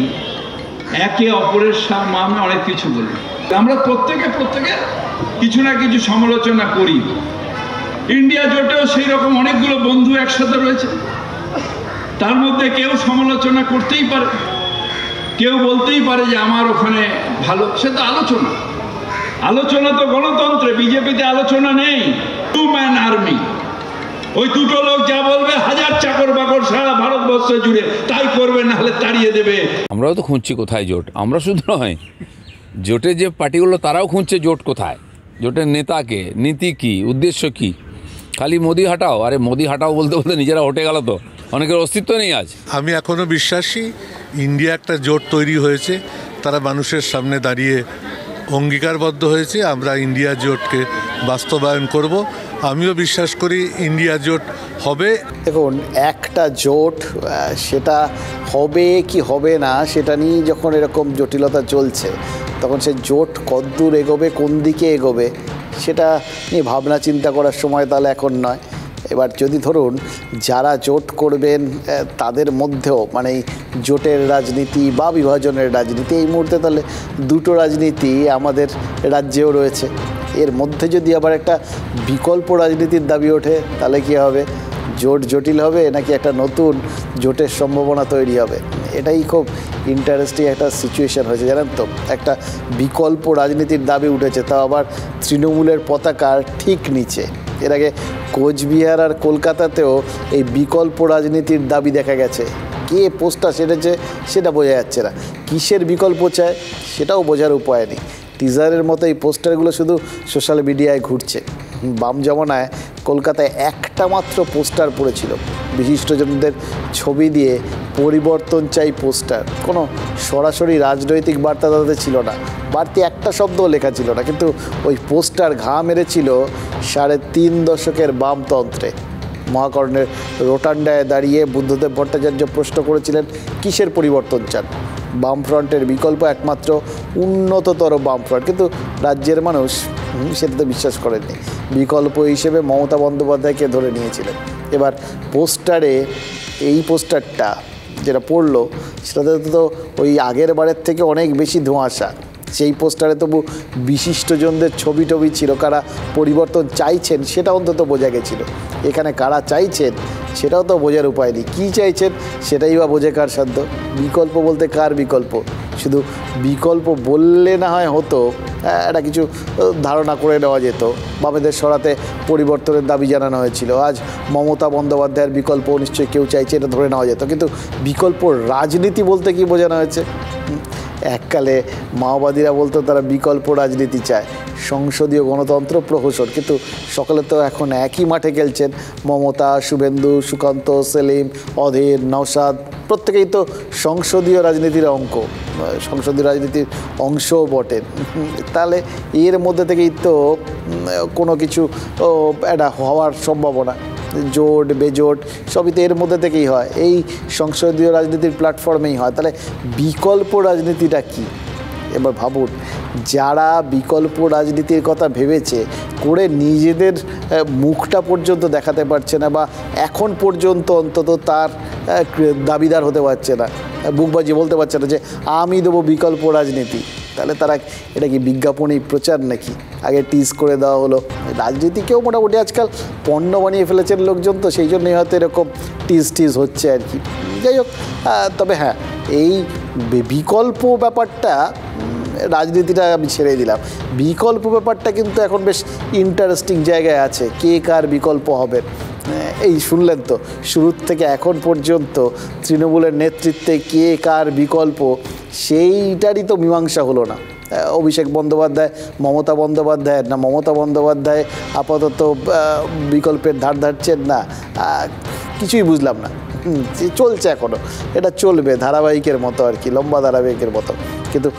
একে অপরের সামনে অনেক কিছু বলি, আমরা প্রত্যেকে কিছু না কিছু সমালোচনা করি। ইন্ডিয়া জোটেও সেই রকম অনেকগুলো বন্ধু একসাথে রয়েছে, তার মধ্যে কেউ সমালোচনা করতেই পারে, কেউ বলতেই পারে যে আমার ওখানে ভালো। সে তো আলোচনা তো গণতন্ত্রে, বিজেপিতে আলোচনা নেই। 2 ম্যান আর্মি, ওই দুটো লোক যা বলবে 1000 চাকর বাকর সারা ভারতবর্ষ জুড়ে তাই করবে, না হলে তাড়িয়ে দেবে। আমরাও তো খুঁজছি কোথায় জোট, আমরা শুধু নয়, জোটের যে পার্টিগুলো তারাও খুঁজছে জোট কোথায়, জোটের নেতাকে, নীতি কি, উদ্দেশ্য কি। খালি মোদি হাটাও, আরে মোদি হাটাও বলতে বলতে নিজেরা হটে গেল, তো অনেকের অস্তিত্ব নেই আজ। আমি এখনও বিশ্বাসী ইন্ডিয়া একটা জোট তৈরি হয়েছে, তারা মানুষের সামনে দাঁড়িয়ে অঙ্গীকারবদ্ধ হয়েছে আমরা ইন্ডিয়া জোটকে বাস্তবায়ন করব। আমিও বিশ্বাস করি ইন্ডিয়া জোট হবে। দেখুন একটা জোট সেটা হবে কি হবে না সেটা নিয়ে যখন এরকম জটিলতা চলছে তখন সে জোট কতদূর এগোবে, কোন দিকে এগোবে সেটা নিয়ে ভাবনা চিন্তা করার সময় তাহলে এখন নয়। এবার যদি ধরুন যারা জোট করবেন তাদের মধ্যেও মানে এই জোটের রাজনীতি বা বিভাজনের রাজনীতি, এই মুহূর্তে তাহলে দুটো রাজনীতি আমাদের রাজ্যেও রয়েছে। এর মধ্যে যদি আবার একটা বিকল্প রাজনীতির দাবি ওঠে তাহলে কী হবে? জোট জটিল হবে নাকি একটা নতুন জোটের সম্ভাবনা তৈরি হবে? এটাই খুব ইন্টারেস্টিং একটা সিচুয়েশান হয়েছে, জানেন তো। একটা বিকল্প রাজনীতির দাবি উঠেছে, তাও আবার তৃণমূলের পতাকার ঠিক নিচে। এর আগে কোচবিহার আর কলকাতাতেও এই বিকল্প রাজনীতির দাবি দেখা গেছে। কে পোস্টটা সেরেছে সেটা বোঝা যাচ্ছে না, কিসের বিকল্প চায় সেটাও বোঝার উপায় নেই। টিজারের মতো এই পোস্টারগুলো শুধু সোশ্যাল মিডিয়ায় ঘুরছে। বাম জমানায় কলকাতায় একটা মাত্র পোস্টার পড়েছিল, বিশিষ্টজনদের ছবি দিয়ে পরিবর্তন চাই পোস্টার। কোনো সরাসরি রাজনৈতিক বার্তা তাদের ছিল না, বাড়তি একটা শব্দও লেখা ছিল না, কিন্তু ওই পোস্টার ঘা মেরেছিল 3.5 দশকের বামতন্ত্রে। মহাকর্ণের রোটান্ডায় দাঁড়িয়ে বুদ্ধদেব ভট্টাচার্য প্রশ্ন করেছিলেন কিসের পরিবর্তন চান? বামফ্রন্টের বিকল্প একমাত্র উন্নততর বামফ্রন্ট, কিন্তু রাজ্যের মানুষ সেটাতে বিশ্বাস করেননি। বিকল্প হিসেবে মমতা বন্দ্যোপাধ্যায়কে ধরে নিয়েছিলেন। এবার পোস্টারে এই পোস্টারটা যেটা পড়লো সেটাতে তো ওই আগের বারের থেকে অনেক বেশি ধোঁয়াশা। সেই পোস্টারে তবু বিশিষ্টজনদের ছবি টবি ছিল, কারা পরিবর্তন চাইছেন সেটা অন্তত বোঝা গেছিলো। এখানে কারা চাইছেন সেটাও তো বোঝার উপায় নেই, কী চাইছেন সেটাই বা বোঝে কার সাধ্য? বিকল্প বলতে কার বিকল্প? শুধু বিকল্প বললে না হয় হতো, এটা কিছু ধারণা করে নেওয়া যেত। বামেদের সরাতে পরিবর্তনের দাবি জানানো হয়েছিল, আজ মমতা বন্দ্যোপাধ্যায়ের বিকল্প নিশ্চয়ই কেউ চাইছে, এটা ধরে নেওয়া যেত। কিন্তু বিকল্প রাজনীতি বলতে কি বোঝানো হয়েছে? এককালে মাওবাদীরা বলতো তারা বিকল্প রাজনীতি চায়, সংসদীয় গণতন্ত্র প্রহসন, কিন্তু সকলে তো এখন একই মাঠে খেলছেন। মমতা, শুভেন্দু, সুকান্ত, সেলিম, অধীর, নওশাদ প্রত্যেকেই তো সংসদীয় রাজনীতির সংসদীয় রাজনীতির অংশও বটেন। তাহলে এর মধ্যে থেকেই তো কোনো কিছু এটা হওয়ার সম্ভাবনা। জোট বেজোট সবই তো এর মধ্যে থেকেই হয়, এই সংসদীয় রাজনীতির প্ল্যাটফর্মেই হয়। তাহলে বিকল্প রাজনীতিটা কি? এবার ভাবুন, যারা বিকল্প রাজনীতির কথা ভেবেছে করে নিজেদের মুখটা পর্যন্ত দেখাতে পারছে না, বা এখন পর্যন্ত অন্তত তার দাবিদার হতে পারছে না, বুকবাজি বলতে পারছে না যে আমি দেবো বিকল্প রাজনীতি। তাহলে তারা এটা কি বিজ্ঞাপনী প্রচার নাকি? আগে টিজ করে দেওয়া হলো। রাজনীতিকেও মোটামুটি আজকাল পণ্য বানিয়ে ফেলেছেন লোকজন, তো সেই জন্যই হয়তো এরকম টিজ হচ্ছে আর কি। যাই হোক, তবে হ্যাঁ, এই বিকল্প ব্যাপারটা রাজনীতিটা আমি ছেড়ে দিলাম, বিকল্প ব্যাপারটা কিন্তু এখন বেশ ইন্টারেস্টিং জায়গায় আছে। কে কার বিকল্প হবে এই শুনলেন তো, শুরুর থেকে এখন পর্যন্ত তৃণমূলের নেতৃত্বে কে কার বিকল্প সেইটারই তো মীমাংসা হলো না। অভিষেক বন্দ্যোপাধ্যায় মমতা বন্দ্যোপাধ্যায়ের না, মমতা বন্দ্যোপাধ্যায় আপাতত বিকল্পের ধার ধারছেন না, কিছুই বুঝলাম না। চলছে এখনও, এটা চলবে ধারাবাহিকের মতো আর কি, লম্বা ধারাবাহিকের মতো। কিন্তু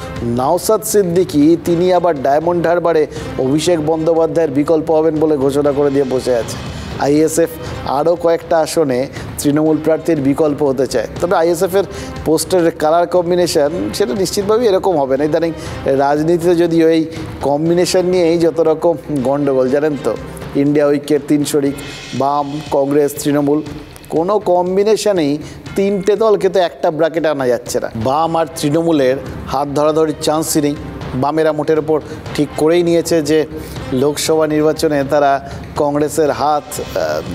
নওশাদ সিদ্দিকী তিনি আবার ডায়মন্ড হারবারে অভিষেক বন্দ্যোপাধ্যায়ের বিকল্প হবেন বলে ঘোষণা করে দিয়ে বসে আছে। আইএসএফ আরও কয়েকটা আসনে তৃণমূল প্রার্থীর বিকল্প হতে চায়, তবে আইএসএফের পোস্টারের কালার কম্বিনেশন সেটা নিশ্চিতভাবেই এরকম হবে না। ইদানিং রাজনীতিতে যদিও এই কম্বিনেশন নিয়েই যত রকম গণ্ডগোল, জানেন তো। ইন্ডিয়া ঐক্যের 3 শরিক, বাম, কংগ্রেস, তৃণমূল, কোনো কম্বিনেশনেই 3টে দলকে তো একটা ব্র্যাকেটে আনা যাচ্ছে না। বাম আর তৃণমূলের হাত ধরাধরির চান্সই নেই। বামেরা মোটের ওপর ঠিক করেই নিয়েছে যে লোকসভা নির্বাচনে তারা কংগ্রেসের হাত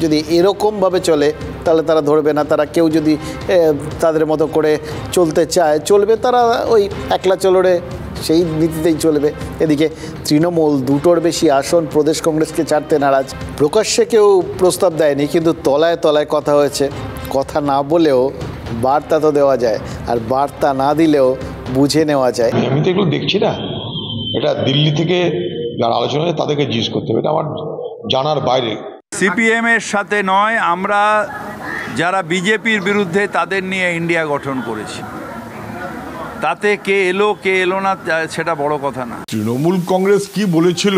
যদি এরকমভাবে চলে তাহলে তারা ধরবে না। তারা কেউ যদি তাদের মতো করে চলতে চায় চলবে, তারা ওই একলা চলরে সেই নীতিতেই চলবে। এদিকে তৃণমূল 2টোর বেশি আসন প্রদেশ কংগ্রেসকে ছাড়তে নারাজ। প্রকাশ্যে কেউ প্রস্তাব দেয়নি, কিন্তু তলায় তলায় কথা হয়েছে। কথা না বলেও বার্তা তো দেওয়া যায়, আর বার্তা না দিলেও বুঝে নেওয়া যায়। আমি তো এগুলো দেখছি না, এটা দিল্লি থেকে যারা আলোচনা হয় তাদেরকে জিজ্ঞেস করতে হবে, এটা আমার জানার বাইরে। সিপিএম এর সাথে নয়, আমরা যারা বিজেপির বিরুদ্ধে তাদের নিয়ে ইন্ডিয়া গঠন করেছি। তাতে কে এলো না সেটা বড় কথা না। তৃণমূল কংগ্রেস কি বলেছিল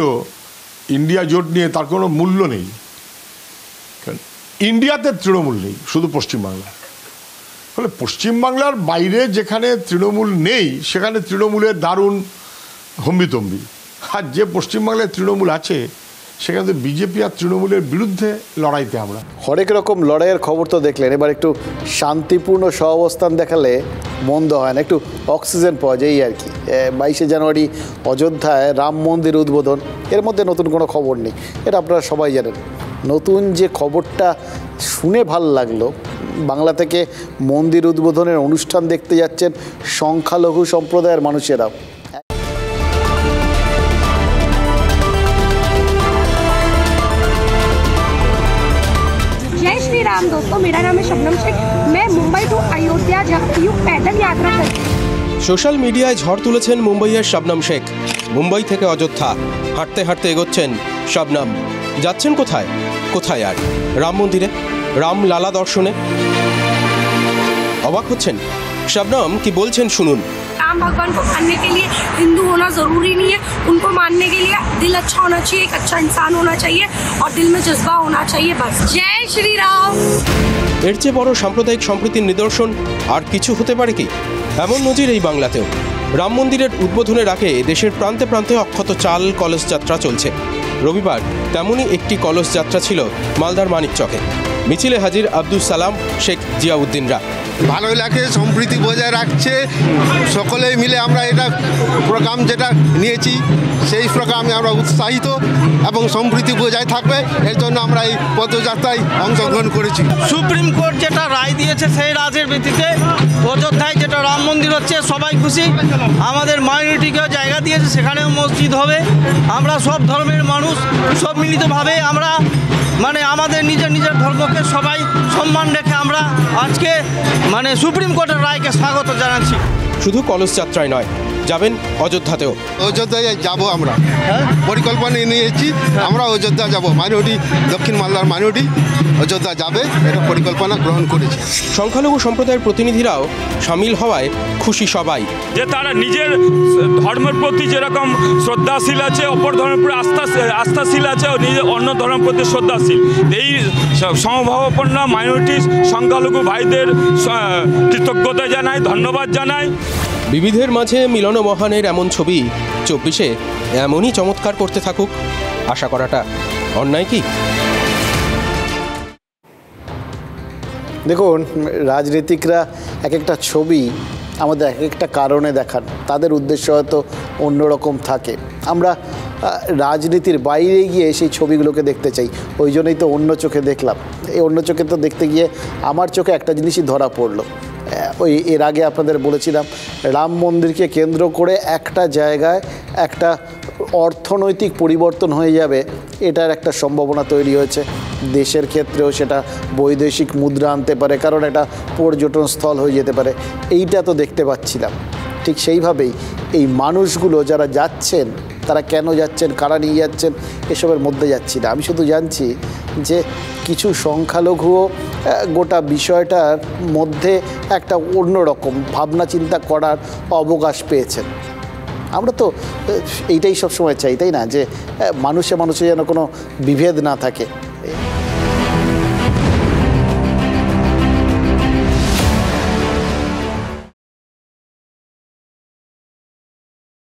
ইন্ডিয়া জোট নিয়ে তার কোনো মূল্য নেই। ইন্ডিয়াতে তৃণমূল নেই, শুধু পশ্চিমবাংলা। ফলে পশ্চিমবাংলার বাইরে যেখানে তৃণমূল নেই সেখানে তৃণমূলের দারুণ হম্বিতম্বি। আর যে পশ্চিমবাংলায় তৃণমূল আছে সেখানে তো বিজেপি আর তৃণমূলের বিরুদ্ধে লড়াইতে আমরা। হরেক রকম লড়াইয়ের খবর তো দেখলেন, এবার একটু শান্তিপূর্ণ সহাবস্থান দেখালে মন্দ হয় না, একটু অক্সিজেন পাওয়া যায় আর কি। 22শে জানুয়ারি অযোধ্যায় রাম মন্দির উদ্বোধন, এর মধ্যে নতুন কোনো খবর নেই, এটা আপনারা সবাই জানেন। নতুন যে খবরটা শুনে ভাল লাগলো, বাংলা থেকে মন্দির উদ্বোধনের অনুষ্ঠান দেখতে যাচ্ছেন সংখ্যালঘু সম্প্রদায়ের মানুষেরা। जय श्री राम दोस्तों, मेरा नाम है शबनम शेख। मैं मुंबई टू अयोध्या जाती हूँ पैदल यात्रा करती। সোশ্যাল মিডিয়ায় ঝড় তুলেছেন মুম্বাইয়ের শবনম শেখ। মুম্বাই থেকে অযোধ্যা হাঁটতে হাঁটতে এগোচ্ছেন শবনম। যাচ্ছেন কোথায়? কোথায় আর রাম মন্দিরে, রামলালা দর্শনে। অবাক হচ্ছেন শবনম কি বলছেন শুনুন। राम भगवान को मानने के लिए हिंदू होना जरूरी नहीं है, उनको मानने के लिए दिल अच्छा होना चाहिए, एक अच्छा इंसान होना चाहिए और दिल में जज्बा होना चाहिए, बस। जय श्री राम। এর চেয়ে বড় সাম্প্রদায়িক সম্প্রীতির নিদর্শন আর কিছু হতে পারে কি? এমন নজির এই বাংলাতেও। রাম মন্দিরের উদ্বোধনের আগে দেশের প্রান্তে প্রান্তে অক্ষত চাল কলস যাত্রা চলছে। রবিবার তেমনই একটি কলস যাত্রা ছিল মালদার মানিকচকে। মিছিলে হাজির আব্দুল সালাম শেখ জিয়াউদ্দিনরা। ভালোই লাগে, সম্প্রীতি বজায় রাখছে, সকলেই মিলে আমরা এটা প্রোগ্রাম যেটা নিয়েছি সেই প্রোগ্রামে আমরা উৎসাহিত এবং সম্প্রীতি বজায় থাকবে, এর জন্য আমরা এই পদযাত্রায় অংশগ্রহণ করেছি। সুপ্রিম কোর্ট যেটা রায় দিয়েছে সেই রাজের ভিত্তিতে অযোধ্যায় যেটা রাম মন্দির হচ্ছে সবাই খুশি। আমাদের মাইনরিটিকেও জায়গা দিয়েছে, সেখানেও মসজিদ হবে। আমরা সব ধর্মের মানুষ, সব মিলিতভাবে আমরা মানে আমাদের নিজের নিজের ধর্মকে সবাই সম্মান রেখে আমরা আজকে মানে সুপ্রিম কোর্টের রায়কে স্বাগত জানাচ্ছি। শুধু কলস যাত্রায় নয়, যাবেন অযোধ্যাতেও। অযোধ্যায় যাব, আমরা পরিকল্পনা নিয়েছি, আমরা অযোধ্যা যাব। মাইনরিটি, দক্ষিণ মালদার মাইনরিটি অযোধ্যা যাবে, এটা পরিকল্পনা গ্রহণ করেছি। সংখ্যালঘু সম্প্রদায়ের প্রতিনিধিরাও সামিল হওয়ায় খুশি সবাই। যে তারা নিজের ধর্মের প্রতি যেরকম শ্রদ্ধাশীল আছে, অপর ধর্মের প্রতি আস্থাশীল আছে, ও নিজের অন্য ধর্মের প্রতি শ্রদ্ধাশীল। এই সমভাবাপন্ন মাইনরিটি সংখ্যালঘু ভাইদের কৃতজ্ঞতা জানাই, ধন্যবাদ জানাই। বিবিধের মাঝে মিলন মহানের এমন ছবি 24-এ এমনই চমৎকার করতে থাকুক, আশা করাটা অন্যায় কি? দেখুন, রাজনীতিকরা এক একটা ছবি আমাদের এক একটা কারণে দেখান, তাদের উদ্দেশ্য হয়তো অন্যরকম থাকে। আমরা রাজনীতির বাইরে গিয়ে সেই ছবিগুলোকে দেখতে চাই, ওই জন্যই তো অন্য চোখে দেখলাম। এই অন্য চোখে তো দেখতে গিয়ে আমার চোখে একটা জিনিসই ধরা পড়লো। ওই এর আগে আপনাদের বলেছিলাম রাম মন্দিরকে কেন্দ্র করে একটা জায়গায় একটা অর্থনৈতিক পরিবর্তন হয়ে যাবে, এটার একটা সম্ভাবনা তৈরি হয়েছে। দেশের ক্ষেত্রেও সেটা বৈদেশিক মুদ্রা আনতে পারে, কারণ এটা পর্যটন স্থল হয়ে যেতে পারে, এইটা তো দেখতে পাচ্ছিলাম। ঠিক সেইভাবেই এই মানুষগুলো যারা যাচ্ছেন, তারা কেন যাচ্ছেন, কারা নিয়ে যাচ্ছেন, এসবের মধ্যে যাচ্ছি না। আমি শুধু জানছি যে কিছু সংখ্যালঘুও গোটা বিষয়টার মধ্যে একটা অন্যরকম ভাবনা চিন্তা করার অবকাশ পেয়েছেন। আমরা তো এইটাই সবসময় চাই, তাই না, যে মানুষে মানুষে যেন কোনো বিভেদ না থাকে।